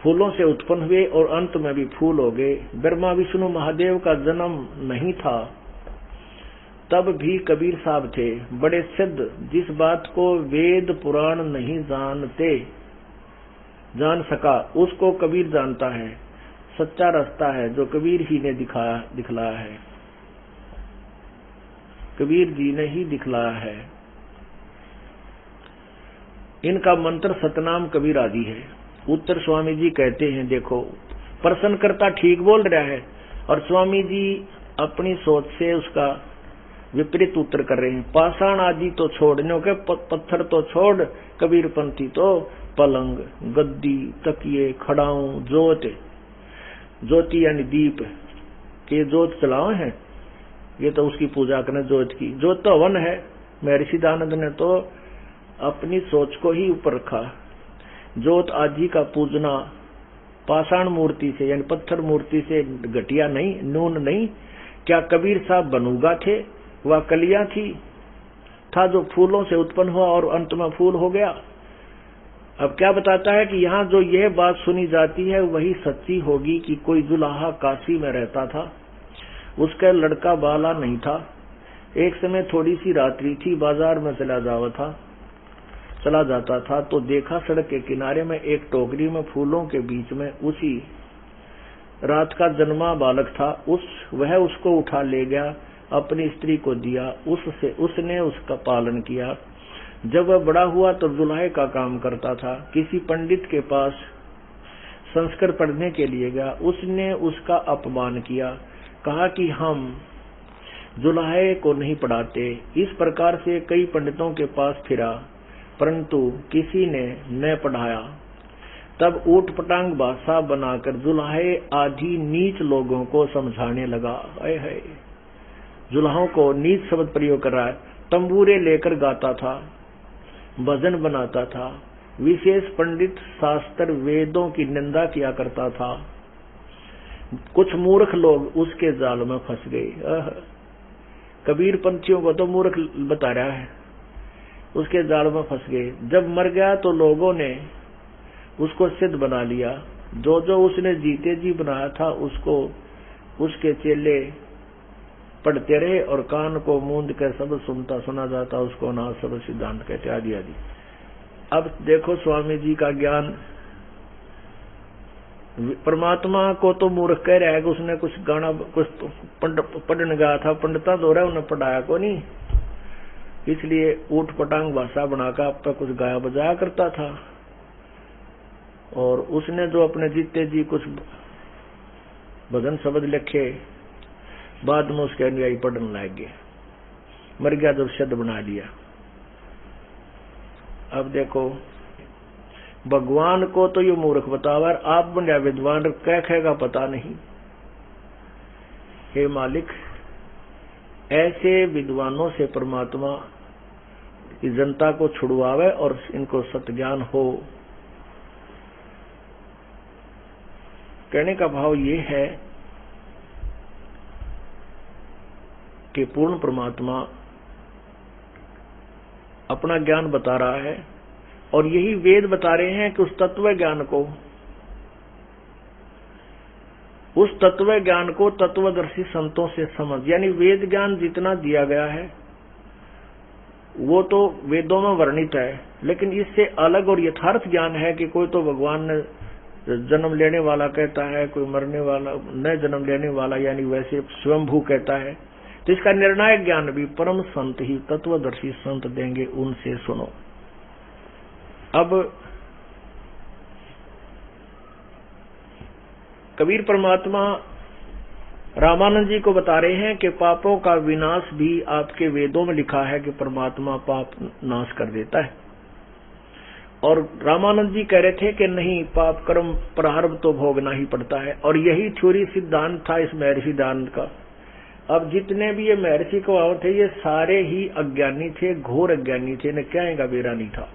फूलों से उत्पन्न हुए और अंत में भी फूल हो गए। ब्रह्मा विष्णु महादेव का जन्म नहीं था तब भी कबीर साहब थे बड़े सिद्ध। जिस बात को वेद पुराण नहीं जान सका उसको कबीर जानता है। सच्चा रास्ता है जो कबीर ही ने दिखलाया है, कबीर जी ने ही दिखलाया है। इनका मंत्र सतनाम कबीर आदि है। उत्तर स्वामी जी कहते हैं देखो प्रश्नकर्ता ठीक बोल रहा है और स्वामी जी अपनी सोच से उसका विपरीत उत्तर कर रहे हैं। पाषाण आदि तो छोड़ने के पत्थर तो छोड़, कबीर पंथी तो पलंग गद्दी तकिए खड़ाऊं ज्योति यानी दीप के ज्योत चलाओ हैं। ये तो उसकी पूजा करने ज्योत की, ज्योत तो हवन है। महर्षि दानंद ने तो अपनी सोच को ही ऊपर रखा। ज्योत आदि का पूजना पाषाण मूर्ति से यानी पत्थर मूर्ति से घटिया नहीं, नून नहीं। क्या कबीर साहब बनूगा थे? वह कलियां थी था जो फूलों से उत्पन्न हुआ और अंत में फूल हो गया। अब क्या बताता है कि यहाँ जो यह बात सुनी जाती है वही सच्ची होगी कि कोई जुलाहा काशी में रहता था, उसका लड़का बाला नहीं था, एक समय थोड़ी सी रात्रि थी, बाजार में चला जाता था तो देखा सड़क के किनारे में एक टोकरी में फूलों के बीच में उसी रात का जन्मा बालक था। वह उसको उठा ले गया, अपनी स्त्री को दिया, उसने उसका पालन किया। जब वह बड़ा हुआ तो जुल्हे का काम करता था। किसी पंडित के पास संस्कृत पढ़ने के लिए गया, उसने उसका अपमान किया, कहा कि हम जुल्हे को नहीं पढ़ाते। इस प्रकार से कई पंडितों के पास फिरा, परंतु किसी ने न पढ़ाया। तब ऊट पटांग भाषा बनाकर जुल्हे आदि नीच लोगों को समझाने लगा। है जुल्हों को नीच शब्द प्रयोग कर रहा है। तंबूरे लेकर गाता था, भजन बनाता था। विशेष पंडित शास्त्र वेदों की निंदा किया करता था। कुछ मूर्ख लोग उसके जाल में फंस गए। कबीर पंथियों को तो मूर्ख बता रहा है, उसके जाल में फंस गए। जब मर गया तो लोगों ने उसको सिद्ध बना लिया। जो जो उसने जीते जी बनाया था उसको उसके चेले पढ़ते रहे और कान को मूंद कर सब सुनता सुना जाता, उसको ना सब सिद्धांत कहते आदि आदि। अब देखो स्वामी जी का ज्ञान। परमात्मा को तो मूर्ख कह रहा है कि उसने कुछ गाना कुछ पढ़ने गया था, पंडिता दो रहा उन्हें पढ़ाया को नहीं, इसलिए ऊट पटांग भाषा बनाकर अब तक कुछ गाया बजाया करता था। और उसने जो अपने जीते जी कुछ भजन शब्द लिखे, बाद में उसके अनुयायी पढ़ने लग गए। मर गया जब शब्द बना लिया। अब देखो भगवान को तो ये मूर्ख बतावर, आप बन विद्वान कह खेगा पता नहीं। हे मालिक, ऐसे विद्वानों से परमात्मा इस जनता को छुड़वावे और इनको सत्य ज्ञान हो। कहने का भाव ये है कि पूर्ण परमात्मा अपना ज्ञान बता रहा है और यही वेद बता रहे हैं कि उस तत्व ज्ञान को तत्वदर्शी संतों से समझ। यानी वेद ज्ञान जितना दिया गया है वो तो वेदों में वर्णित है, लेकिन इससे अलग और यथार्थ ज्ञान है कि कोई तो भगवान ने जन्म लेने वाला कहता है, कोई मरने वाला न जन्म लेने वाला, यानी वैसे स्वयंभू कहता है। तो इसका निर्णायक ज्ञान भी परम संत ही तत्वदर्शी संत देंगे, उनसे सुनो। अब कबीर परमात्मा रामानंद जी को बता रहे हैं कि पापों का विनाश भी आपके वेदों में लिखा है कि परमात्मा पाप नाश कर देता है। और रामानंद जी कह रहे थे कि नहीं, पाप कर्म प्रारब्ध तो भोगना ही पड़ता है। और यही थ्योरी सिद्धांत था इस महर्षि दानंद का। अब जितने भी ये महर्षि को थे ये सारे ही अज्ञानी थे, घोर अज्ञानी थे, न क्या का बेरा नहीं था।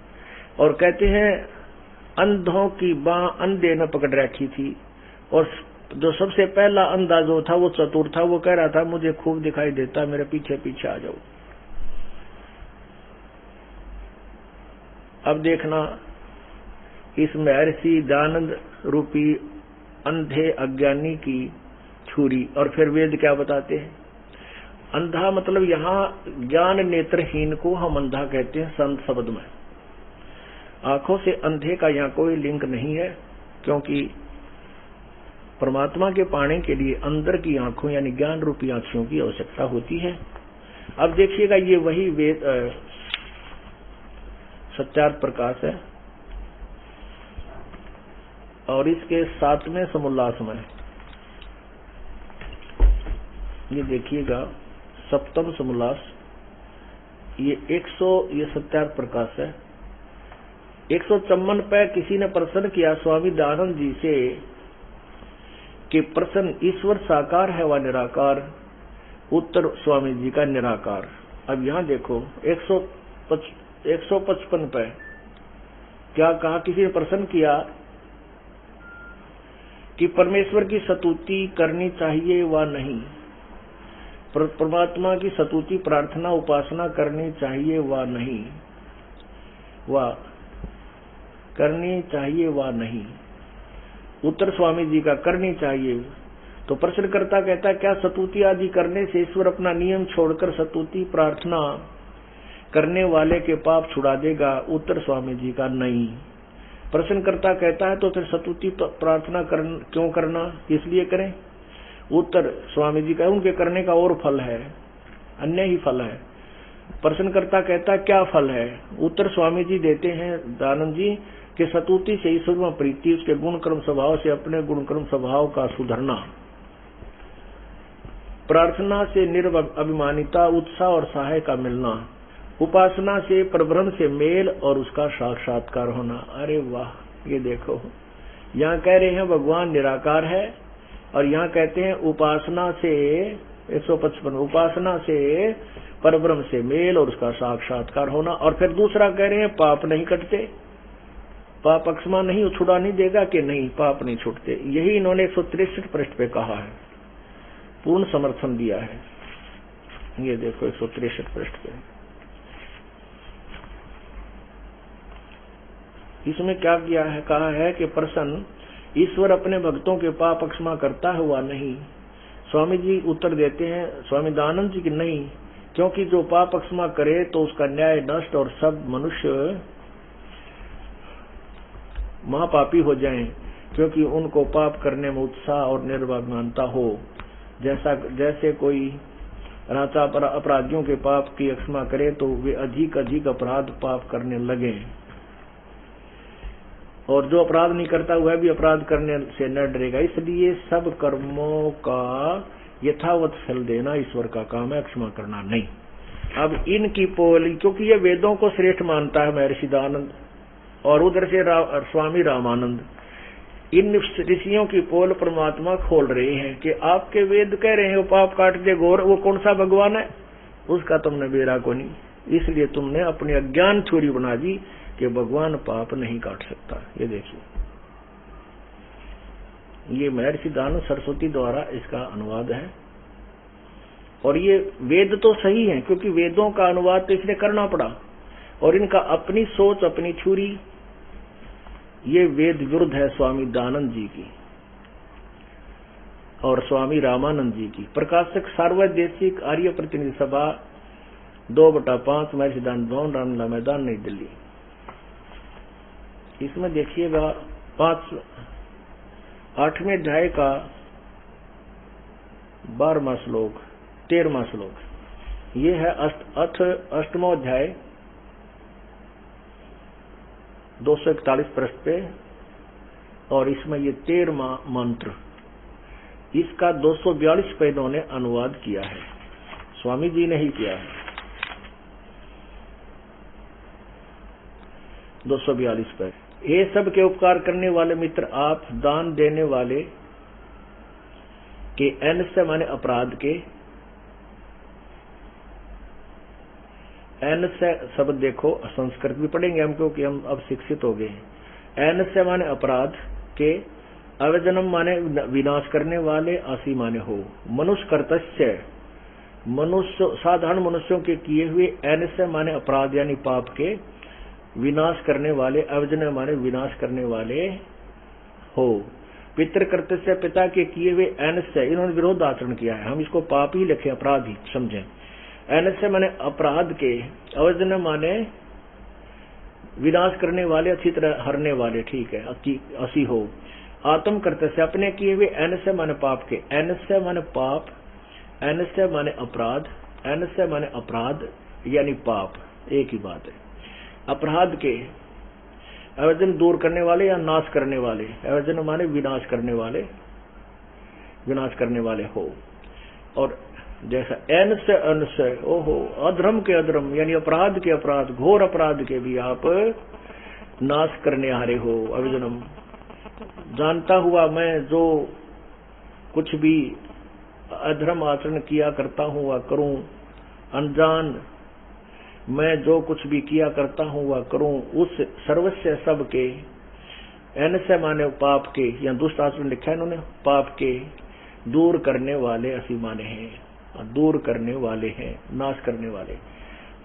और कहते हैं अंधों की बाँ अंधे न पकड़ रखी थी। और जो सबसे पहला अंधा जो था वो चतुर था, वो कह रहा था मुझे खूब दिखाई देता, मेरे पीछे पीछे आ जाओ। अब देखना इस महर्षि दानंद रूपी अंधे अज्ञानी की छुरी। और फिर वेद क्या बताते हैं? अंधा मतलब यहाँ ज्ञान नेत्रहीन को हम अंधा कहते हैं संत शब्द में। आंखों से अंधे का यहाँ कोई लिंक नहीं है, क्योंकि परमात्मा के पाने के लिए अंदर की आंखों यानी ज्ञान रूपी आंखों की आवश्यकता होती है। अब देखिएगा ये वही वेद सत्यार्थ प्रकाश है और इसके 7वें समोल्लास में ये देखिएगा 7वां समोल्लास, ये सत्यार्थ प्रकाश है। 154 पे किसी ने प्रश्न किया स्वामी दयानंद जी से कि प्रश्न ईश्वर साकार है व निराकार? उत्तर स्वामी जी का निराकार। अब यहाँ देखो 155 पे क्या कहा, किसी ने प्रश्न किया कि परमेश्वर की स्तुति करनी चाहिए व नहीं, परमात्मा की स्तुति प्रार्थना उपासना करनी चाहिए व नहीं, करनी चाहिए व नहीं? उत्तर स्वामी जी का करनी चाहिए। तो प्रश्नकर्ता कहता है क्या स्तुति आदि करने से ईश्वर अपना नियम छोड़कर स्तुति प्रार्थना करने वाले के पाप छुड़ा देगा? उत्तर स्वामी जी का नहीं। प्रश्नकर्ता कहता है तो फिर स्तुति प्रार्थना क्यों करना, इसलिए करें? उत्तर स्वामी जी का उनके करने का और फल है, अन्य ही फल है। प्रश्नकर्ता कहता है क्या फल है? उत्तर स्वामी जी देते हैं दयानंद जी कि स्तुति से ईश्वर में प्रीति, उसके गुण कर्म स्वभाव से अपने गुण कर्म स्वभाव का सुधरना, प्रार्थना से निर्अभिमानिता, उत्साह और सहाय का मिलना, उपासना से परब्रह्म से मेल और उसका साक्षात्कार होना। अरे वाह, ये देखो यहाँ कह रहे हैं भगवान निराकार है और यहाँ कहते हैं उपासना से 155 उपासना से परब्रह्म से मेल और उसका साक्षात्कार होना। और फिर दूसरा कह रहे हैं पाप नहीं कटते, पाप अक्षमा नहीं छुड़ा नहीं देगा कि नहीं, पाप नहीं छूटते। यही इन्होंने 163 पृष्ठ पे कहा है, पूर्ण समर्थन दिया है। ये देखो 163 पृष्ठ पे इसमें क्या किया है, कहा है कि प्रसन्न ईश्वर अपने भक्तों के पाप अक्षमा करता हुआ नहीं। स्वामी जी उत्तर देते हैं स्वामी दयानंद जी की नहीं, क्योंकि जो पाप अक्षमा करे तो उसका न्याय नष्ट और सब मनुष्य महापापी हो जाएं, क्योंकि उनको पाप करने में उत्साह और निर्भाग्यता हो। जैसे कोई राजा अपराधियों के पाप की अक्षमा करे तो वे अधिक अधिक अपराध पाप करने लगे, और जो अपराध नहीं करता वह भी अपराध करने से न डरेगा। इसलिए सब कर्मों का यथावत फल देना ईश्वर का काम है, क्षमा करना नहीं। अब इनकी पोल, क्योंकि ये वेदों को श्रेष्ठ मानता है महर्षि दयानंद और उधर से स्वामी रामानंद, इन ऋषियों की पोल परमात्मा खोल रहे हैं कि आपके वेद कह रहे हैं वो पाप काट दे घोर, वो कौन सा भगवान है, उसका तुमने बेरा को नहीं, इसलिए तुमने अपनी अज्ञान थ्योरी बना दी कि भगवान पाप नहीं काट सकता। ये देखिए, ये महर्षि दयानंद सरस्वती द्वारा इसका अनुवाद है। और ये वेद तो सही है, क्योंकि वेदों का अनुवाद तो इसलिए करना पड़ा, और इनका अपनी सोच अपनी थ्योरी ये वेद विरुद्ध है स्वामी दयानंद जी की और स्वामी रामानंद जी की। प्रकाशक सार्वदेशिक आर्य प्रतिनिधि सभा 2/5 महर्षि दयानंद भवन, रामलीला मैदान, नई दिल्ली। इसमें देखिएगा 8वें अध्याय का 12वां श्लोक 13वां श्लोक, ये है 8वां अध्याय 241 पृष्ठ पे, और इसमें ये 13वां मंत्र, इसका 242 पे इन्होंने अनुवाद किया है, स्वामी जी ने ही किया है। 242 पे, ये सब के उपकार करने वाले मित्र, आप दान देने वाले के एन से माने अपराध के, एन से शब्द देखो संस्कृत भी पढ़ेंगे हम, क्योंकि हम अब शिक्षित हो गए हैं। एन से माने अपराध के, अवजनम माने विनाश करने वाले, आसी माने हो, मनुष्य कर्तस्य मनुष्य साधारण मनुष्यों के किए हुए, एन से माने अपराध यानी पाप के, विनाश करने वाले, अवजन माने विनाश करने वाले हो। पितृकृत्य से पिता के किए हुए एन से, इन्होंने विरोध आचरण किया है, हम इसको पाप ही लिखे, अपराध ही समझें। एन से माने अपराध के, अवजन माने विनाश करने वाले, अच्छी तरह हरने वाले, ठीक है, असी हो। आत्म कर्तव्य से अपने किए हुए, एन से माने पाप के, एन से माने पाप, एन से माने अपराध, एन से माने अपराध यानी पाप, एक ही बात है। अपराध के अवजन दूर करने वाले या नाश करने वाले, अवजन माने विनाश करने वाले, विनाश करने वाले हो। और जैसा एन से अन से, ओहो, अधर्म के अधर्म यानी अपराध के अपराध, घोर अपराध के भी आप नाश करने आ रहे हो। अवजनम, जानता हुआ मैं जो कुछ भी अधर्म आचरण किया करता हूँ वह करूं, अनजान मैं जो कुछ भी किया करता हूँ वह करूं, उस सर्वस्व सब के, एन से माने पाप के, या दुष्ट आचरण लिखा है इन्होंने, पाप के दूर करने वाले असी माने हैं, दूर करने वाले हैं, नाश करने वाले।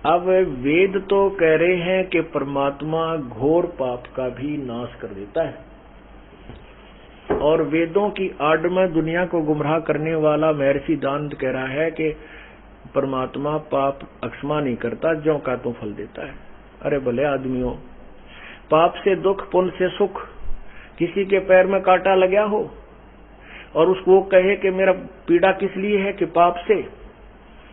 अब वेद तो कह रहे हैं कि परमात्मा घोर पाप का भी नाश कर देता है, और वेदों की आड़ में दुनिया को गुमराह करने वाला महर्षि दांत कह रहा है कि परमात्मा पाप अक्षमा नहीं करता, ज्यों का तो फल देता है। अरे भले आदमियों, पाप से दुख, पुण्य से सुख। किसी के पैर में कांटा लगा हो और उसको कहे कि मेरा पीड़ा किस लिए है, कि पाप से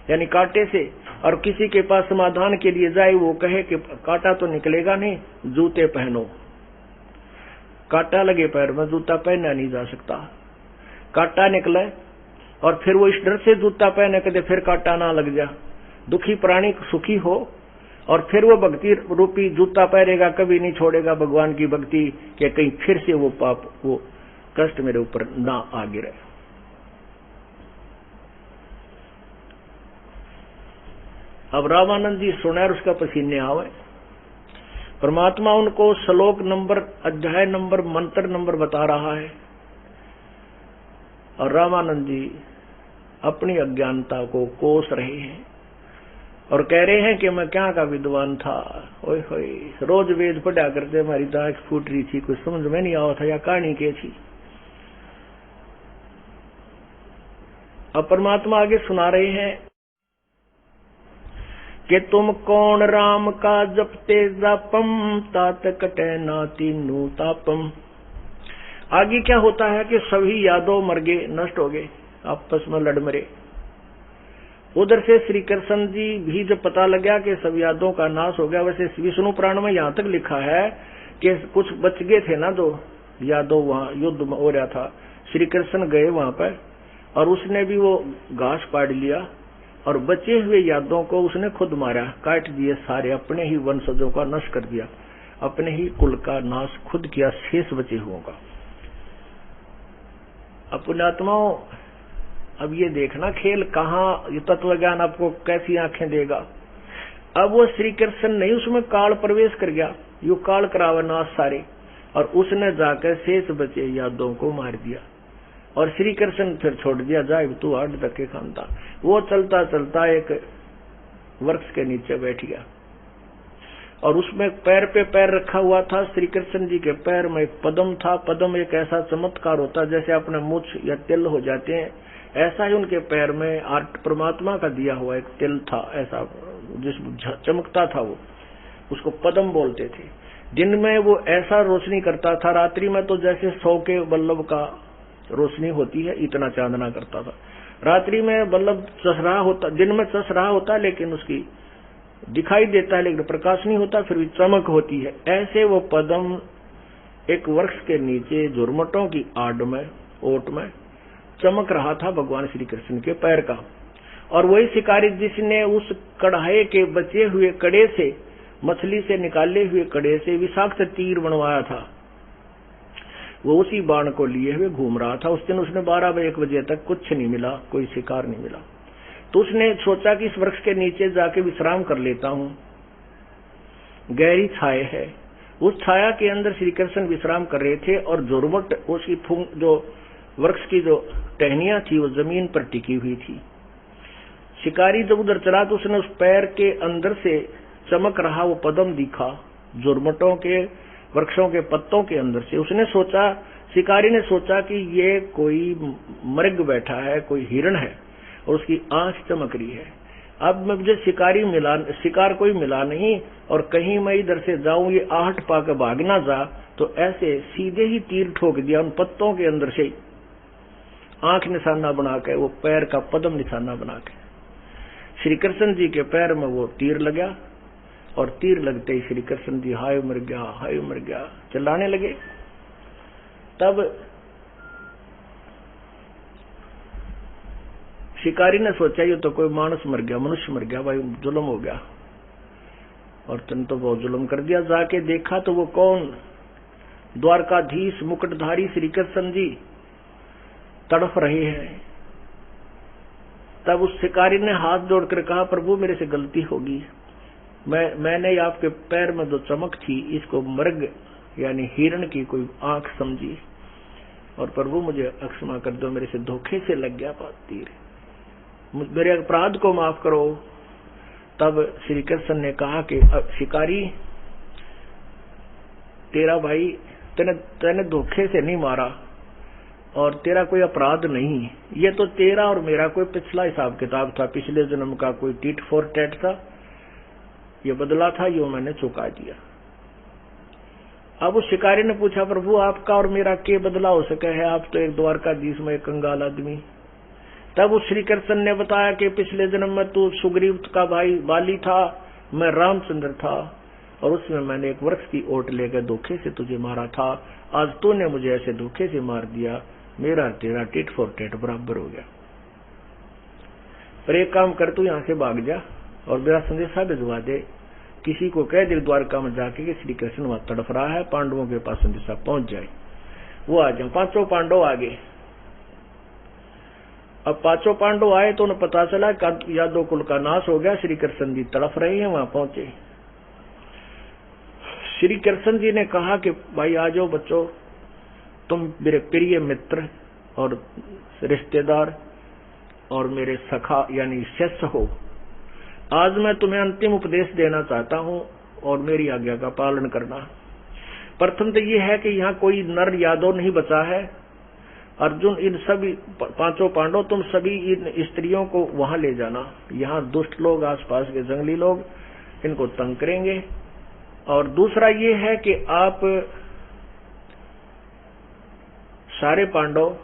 यानी कांटे से, और किसी के पास समाधान के लिए जाए, वो कहे कि कांटा तो निकलेगा नहीं, जूते पहनो। कांटा लगे पैर में, जूता पहना नहीं जा सकता। कांटा निकले और फिर वो इस डर से जूता पहने कहते फिर कांटा ना लग जा। दुखी प्राणी सुखी हो और फिर वो भक्ति रूपी जूता पहनेगा, कभी नहीं छोड़ेगा भगवान की भक्ति, कि कहीं फिर से वो पाप, वो कष्ट मेरे ऊपर ना आ गिरे। अब रामानंद जी सुने और उसका पसीने आवे। परमात्मा उनको श्लोक नंबर, अध्याय नंबर, मंत्र नंबर बता रहा है और रामानंद जी अपनी अज्ञानता को कोस रहे हैं और कह रहे हैं कि मैं क्या का विद्वान था। ओए होए, रोज वेद पढ़ा करते, हमारी तो आंख फूट रही थी, कुछ समझ में नहीं आवा था, या कहानी के थी। अब परमात्मा आगे सुना रहे हैं कि तुम कौन राम का जपते जापम, तात कटे नाती नूतापम। आगे क्या होता है कि सभी यादव मर गए, नष्ट हो गए, आपस में लड़ मरे। उधर से श्री कृष्ण जी भी जब पता लगा कि सब यादों का नाश हो गया, वैसे विष्णु पुराण में यहां तक लिखा है कि कुछ बच गए थे ना, दो यादव वहां युद्ध हो रहा था, श्री कृष्ण गए वहां पर और उसने भी वो घास पाड़ लिया और बचे हुए यादों को उसने खुद मारा, काट दिए सारे, अपने ही वंशजों का नष्ट कर दिया, अपने ही कुल का नाश खुद किया, शेष बचे हुओं का। पुण्यात्माओं, अब ये देखना खेल कहाँ, ये तत्व ज्ञान आपको कैसी आंखें देगा। अब वो श्री कृष्ण नहीं, उसमें काल प्रवेश कर गया, यू काल करावा नाश सारे, और उसने जाकर शेष बचे यादों को मार दिया और श्री कृष्ण फिर छोड़ दिया, जाए तू आठ धक्के खानता। वो चलता चलता एक वृक्ष के नीचे बैठ गया और उसमें पैर पे पैर रखा हुआ था। श्री कृष्ण जी के पैर में एक पद्म था। पद्म एक ऐसा चमत्कार होता है, जैसे अपने मूछ या तिल हो जाते हैं, ऐसा ही उनके पैर में आर्ट परमात्मा का दिया हुआ एक तिल था, ऐसा जिस चमकता था, वो उसको पद्म बोलते थे। दिन में वो ऐसा रोशनी करता था, रात्रि में तो जैसे 100 के बल्लभ का रोशनी होती है, इतना चांदना करता था। रात्रि में बल्लभ चस रहा होता, दिन में चस रहा होता, लेकिन उसकी दिखाई देता है लेकिन प्रकाश नहीं होता, फिर भी चमक होती है। ऐसे वो पद्म एक वृक्ष के नीचे झुरमटों की आड़ में, ओट में चमक रहा था भगवान श्री कृष्ण के पैर का। और वही शिकारी जिसने उस कढ़ाई के बचे हुए कड़े से, मछली से निकाले हुए कड़े से विषाक्त तीर बनवाया था, वो उसी बाण को लिए हुए घूम रहा था। उस दिन उसने 12-1 बजे तक कुछ नहीं मिला, कोई शिकार नहीं मिला। तो उसने सोचा कि इस वृक्ष के नीचे जाके विश्राम कर लेता हूं, गहरी छाया है। उस छाया के अंदर श्री कृष्ण विश्राम कर रहे थे और झुरमुट, उसकी जो वृक्ष की जो टहनियां थी वो जमीन पर टिकी हुई थी। शिकारी जब उधर चला तो उसने उस पैर के अंदर से चमक रहा वो पद्म दिखा, झुरमुटों के वृक्षों के पत्तों के अंदर से। उसने सोचा, शिकारी ने सोचा कि ये कोई मृग बैठा है, कोई हिरण है और उसकी आंख चमक रही है। अब मुझे शिकार कोई मिला नहीं और कहीं मैं इधर से जाऊं, ये आहट पाकर भाग ना जा, तो ऐसे सीधे ही तीर ठोक दिया उन पत्तों के अंदर से, आंख निशाना बना के, वो पैर का पद्म निशाना बना के। श्री कृष्ण जी के पैर में वो तीर लगा और तीर लगते ही श्री कृष्ण जी हाय मर गया, हाय मर गया चिल्लाने लगे। तब शिकारी ने सोचा ये तो कोई मानस मर गया, मनुष्य मर गया, भाई जुल्म हो गया, और तुम तो बहुत जुल्म कर दिया। जाके देखा तो वो कौन, द्वारकाधीश मुकुटधारी श्री कृष्ण जी तड़फ रहे हैं। तब उस शिकारी ने हाथ जोड़कर कहा, प्रभु मेरे से गलती होगी, मैंने आपके पैर में जो चमक थी इसको मृग यानी हिरण की कोई आंख समझी, और प्रभु मुझे क्षमा कर दो, मेरे से धोखे से लग गया तीर, मेरे अपराध को माफ करो। तब श्री कृष्ण ने कहा कि शिकारी, तेरा भाई तेने धोखे से नहीं मारा, और तेरा कोई अपराध नहीं, ये तो तेरा और मेरा कोई पिछला हिसाब किताब था, पिछले जन्म का कोई टिट फॉर टैट था, ये बदला था, ये मैंने चुका दिया। अब उस शिकारी ने पूछा, प्रभु आपका और मेरा क्या बदला हो सके है, आप तो एक द्वारकाधीश में एक कंगाल आदमी। तब उस श्री कृष्ण ने बताया कि पिछले जन्म में तू सुग्रीव का भाई बाली था, मैं रामचंद्र था, और उसमें मैंने एक वृक्ष की ओट लेकर धोखे से तुझे मारा था, आज तूने मुझे ऐसे धोखे से मार दिया, मेरा तेरा टिट फॉर टेट बराबर हो गया। पर एक काम कर, तू यहां से भाग जा और मेरा संदेशा भिजवा दे, किसी को कह दे द्वारका में जाके कि श्री कृष्ण वहां तड़फ रहा है, पांडवों के पास संदेशा पहुंच जाए, वो आ जाए। पांचों पांडव आगे। अब पांचों पांडव आए तो उन्हें पता चला कि यादव कुल का नाश हो गया, श्री कृष्ण जी तड़फ रहे हैं। वहां पहुंचे, श्री कृष्ण जी ने कहा कि भाई आ जाओ बच्चों, तुम मेरे प्रिय मित्र और रिश्तेदार और मेरे सखा यानी शिष्य हो, आज मैं तुम्हें अंतिम उपदेश देना चाहता हूं और मेरी आज्ञा का पालन करना। प्रथम तो ये है कि यहाँ कोई नर यादव नहीं बचा है। अर्जुन, इन सभी पांचों पांडव, तुम सभी इन स्त्रियों को वहां ले जाना, यहाँ दुष्ट लोग, आसपास के जंगली लोग इनको तंग करेंगे। और दूसरा ये है कि आप सारे पांडव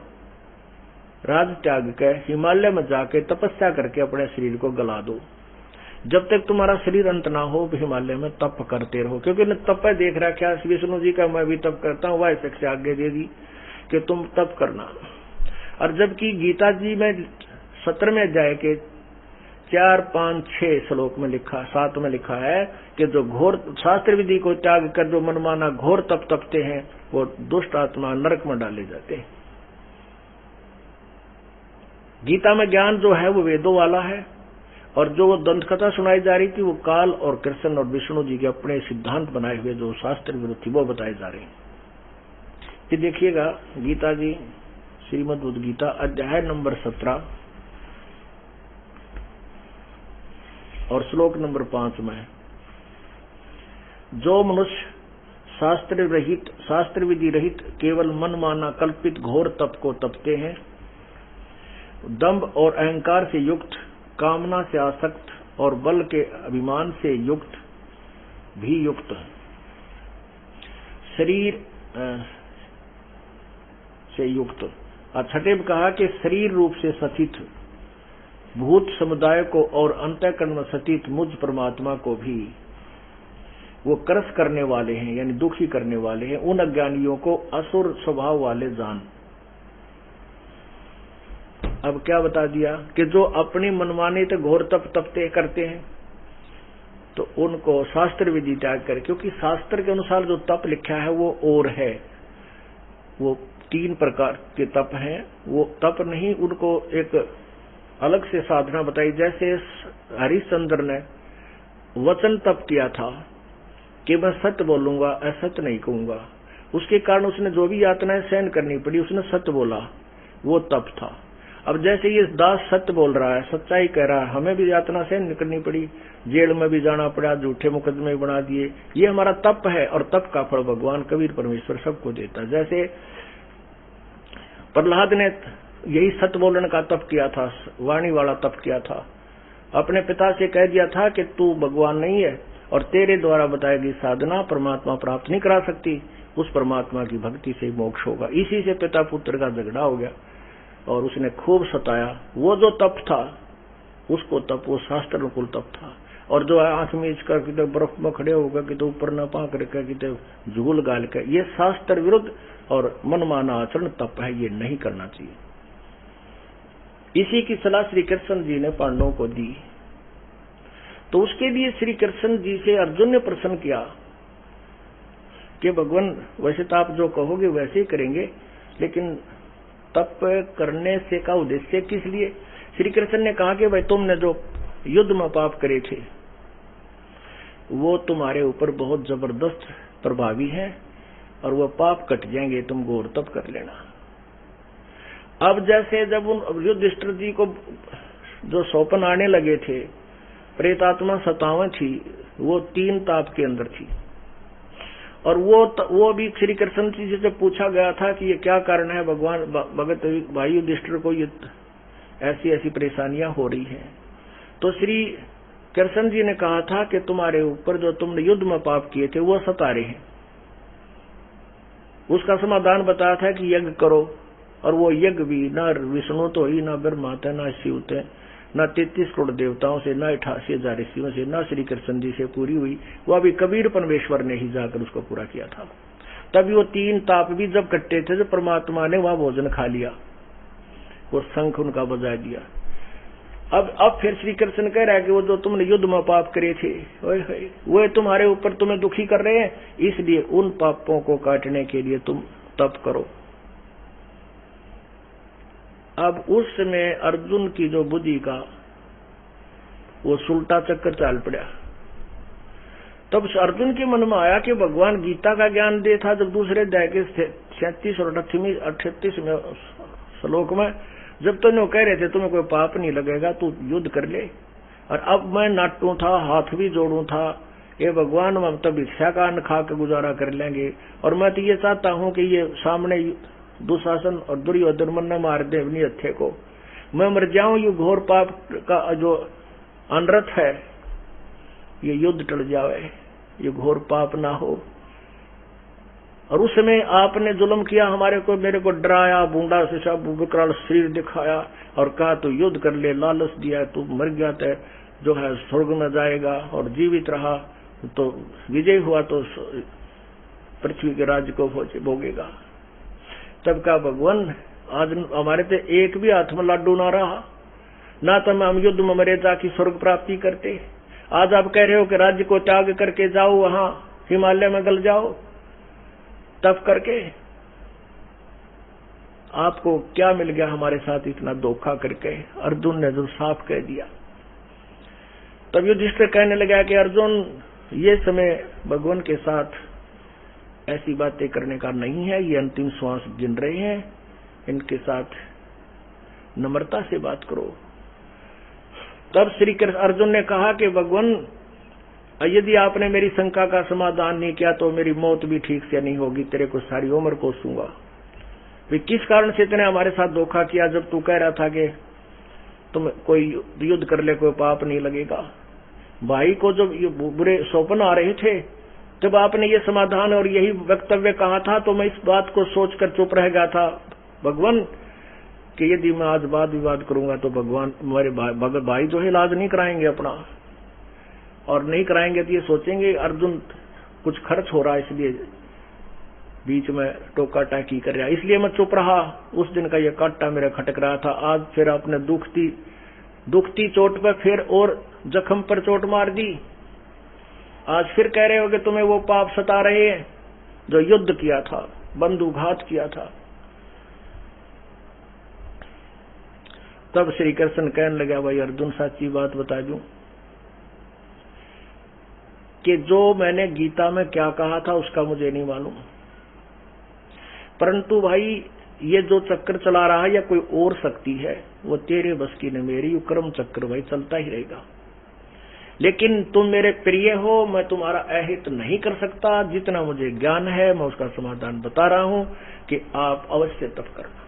राज त्याग कर हिमालय में जाके तपस्या करके अपने शरीर को गला दो, जब तक तुम्हारा शरीर अंत ना हो हिमालय में तप करते रहो। क्योंकि तप देख रहा क्या विष्णु जी का मैं भी तप करता हूँ, वह से आगे दे दी कि तुम तप करना। और जबकि गीता जी में 17वें अध्याय के 4, 5, 6 श्लोक में लिखा, 7 में लिखा है कि जो घोर शास्त्र विधि को त्याग कर जो मनमाना घोर तप तपते हैं वो दुष्ट आत्मा नरक में डाले जाते हैं। गीता में ज्ञान जो है वो वेदों वाला है, और जो वो दंत कथा सुनाई जा रही थी वो काल और कृष्ण और विष्णु जी के अपने सिद्धांत बनाए हुए जो शास्त्र विरुद्ध थी वो बताए जा रहे हैं। ये देखिएगा गीता जी, श्रीमद् गीता अध्याय नंबर 17 और श्लोक नंबर 5 में, जो मनुष्य शास्त्र विधि रहित केवल मनमाना कल्पित घोर तप को तपते हैं, दंभ और अहंकार से युक्त, कामना से आसक्त और बल के अभिमान से युक्त भी युक्त, शरीर से युक्त। और छठे में कहा कि शरीर रूप से सतित भूत समुदाय को और अंतःकरण में सतित मुझ परमात्मा को भी वो क्रस करने वाले हैं, यानी दुखी करने वाले हैं। उन अज्ञानियों को असुर स्वभाव वाले जान। अब क्या बता दिया कि जो अपनी मनमानी तो घोर तप तपते करते हैं तो उनको शास्त्र विधि त्याग कर, क्योंकि शास्त्र के अनुसार जो तप लिखा है वो और है, वो 3 प्रकार के तप हैं। वो तप नहीं, उनको एक अलग से साधना बताई। जैसे हरिश्चंद्र ने वचन तप किया था कि मैं सत्य बोलूंगा, असत्य नहीं कहूंगा, उसके कारण उसने जो भी यातनाएं सहन करनी पड़ी, उसने सत्य बोला, वो तप था। अब जैसे ये दास सत्य बोल रहा है, सच्चाई कह रहा है, हमें भी यातना सहन करनी पड़ी, जेल में भी जाना पड़ा, झूठे मुकदमे बना दिए, ये हमारा तप है। और तप का फल भगवान कबीर परमेश्वर सबको देता। जैसे प्रहलाद ने यही सत्य बोलने का तप किया था, वाणी वाला तप किया था, अपने पिता से कह दिया था कि तू भगवान नहीं है और तेरे द्वारा बताई गई साधना परमात्मा प्राप्त नहीं करा सकती, उस परमात्मा की भक्ति से मोक्ष होगा। इसी से पिता पुत्र का झगड़ा हो गया और उसने खूब सताया। वो जो तप था उसको तप, वो शास्त्र अनुकूल तप था। और जो आंख मीच कर कितने बर्फ में खड़े होकर कितने ऊपर न पाक रखकर कितने झूल गाल कर, ये शास्त्र विरुद्ध और मनमाना आचरण तप है, ये नहीं करना चाहिए। इसी की सलाह श्री कृष्ण जी ने पांडवों को दी। तो उसके लिए श्री कृष्ण जी से अर्जुन ने प्रश्न किया कि भगवान वैसे तो आप जो कहोगे वैसे ही करेंगे, लेकिन तप करने से का उद्देश्य किस लिए? श्री कृष्ण ने कहा कि भाई तुमने जो युद्ध में पाप करे थे वो तुम्हारे ऊपर बहुत जबरदस्त प्रभावी है और वो पाप कट जाएंगे, तुम घोर तप कर लेना। अब जैसे जब उन युधिष्ठिर जी को जो सौपन आने लगे थे, प्रेतात्मा 57 थी, वो 3 ताप के अंदर थी और वो भी श्री कृष्ण जी से पूछा गया था कि ये क्या कारण है भगवान भगत भाई युधिष्ठिर को ये ऐसी ऐसी परेशानियां हो रही हैं। तो श्री कृष्ण जी ने कहा था कि तुम्हारे ऊपर जो तुमने युद्ध में पाप किए थे वो सता रहे हैं। उसका समाधान बताया था कि यज्ञ करो, और वो यज्ञ भी न विष्णु तो ही, न ब्रह्मा थे, न शिव थे, न 33 करोड़ देवताओं से, न 88,000 ऋषियों से, न श्री कृष्ण जी से पूरी हुई। वो अभी कबीर परमेश्वर ने ही जाकर उसको पूरा किया था। तभी वो 3 ताप भी जब कट्टे थे तो परमात्मा ने वहां भोजन खा लिया, वो शंख उनका बजा दिया। अब फिर श्री कृष्ण कह रहा है कि वो जो तुमने युद्ध में पाप करे थे वो तुम्हारे ऊपर तुम्हें दुखी कर रहे हैं, इसलिए उन पापों को काटने के लिए तुम तप करो। अब उस समय अर्जुन की जो बुद्धि का वो सुलटा चक्कर चाल पड़ा। तब अर्जुन के मन में आया कि भगवान गीता का ज्ञान दे था जब दूसरे अध्याय के 37 और 38 में श्लोक में, जब तो कह रहे थे तुम्हें कोई पाप नहीं लगेगा, तू युद्ध कर ले, और अब मैं नाटू था, हाथ भी जोड़ू था, ये भगवान हम तब भिक्षा का अन्न खा के गुजारा कर लेंगे, और मैं तो ये चाहता हूं कि ये सामने दुशासन और दुर्योधन मन ने मार दे अपनी हत्या को, मैं मर जाऊं, ये घोर पाप का जो अनर्थ है ये युद्ध टल जावे, ये घोर पाप ना हो। और उस समय आपने जुल्म किया हमारे को, मेरे को डराया, बूंदा से सब विकराल शरीर दिखाया और कहा तू युद्ध कर ले, लालच दिया, तू मर गया तो जो है स्वर्ग में जाएगा, और जीवित रहा तो विजय हुआ तो पृथ्वी के राज्य को भोगेगा। तब का भगवान आज हमारे तो एक भी हाथ में लाडू ना रहा, ना तो हम युद्ध में मरे जाके स्वर्ग प्राप्ति करते। आज आप कह रहे हो कि राज्य को त्याग करके जाओ, वहां हिमालय में गल जाओ तप करके। आपको क्या मिल गया हमारे साथ इतना धोखा करके? अर्जुन ने जो साफ कह दिया। तब युधिष्ठिर कहने लगा कि अर्जुन, ये समय भगवान के साथ ऐसी बातें करने का नहीं है, ये अंतिम श्वास गिन रहे हैं, इनके साथ नम्रता से बात करो। तब श्री कृष्ण अर्जुन ने कहा कि भगवान, यदि आपने मेरी शंका का समाधान नहीं किया तो मेरी मौत भी ठीक से नहीं होगी, तेरे को सारी उम्र कोसूंगा। वे किस कारण से इतने हमारे साथ धोखा किया जब तू कह रहा था कि तुम कोई युद्ध कर ले, कोई पाप नहीं लगेगा। भाई को जब ये बुरे स्वप्न आ रहे थे तब आपने ये समाधान और यही वक्तव्य कहा था, तो मैं इस बात को सोचकर चुप रह गया था भगवान कि यदि मैं आज वाद विवाद करूंगा तो भगवान मेरे भाई जो है इलाज नहीं कराएंगे अपना, और नहीं कराएंगे तो ये सोचेंगे अर्जुन कुछ खर्च हो रहा है इसलिए बीच में टोका टाकी कर रहा, इसलिए मैं चुप रहा। उस दिन का ये कांटा मेरा खटक रहा था। आज फिर आपने दुखती चोट पर फिर और जख्म पर चोट मार दी। आज फिर कह रहे हो कि तुम्हें वो पाप सता रहे हैं जो युद्ध किया था, बंधुघात किया था। तब श्री कृष्ण कहने लगा, भाई अर्जुन सच्ची बात बता दूं कि जो मैंने गीता में क्या कहा था उसका मुझे नहीं मालूम, परंतु भाई ये जो चक्र चला रहा है या कोई और शक्ति है वो तेरे बस की न मेरी, कर्म चक्र भाई चलता ही रहेगा। लेकिन तुम मेरे प्रिय हो, मैं तुम्हारा अहित नहीं कर सकता। जितना मुझे ज्ञान है मैं उसका समाधान बता रहा हूं कि आप अवश्य तप करना।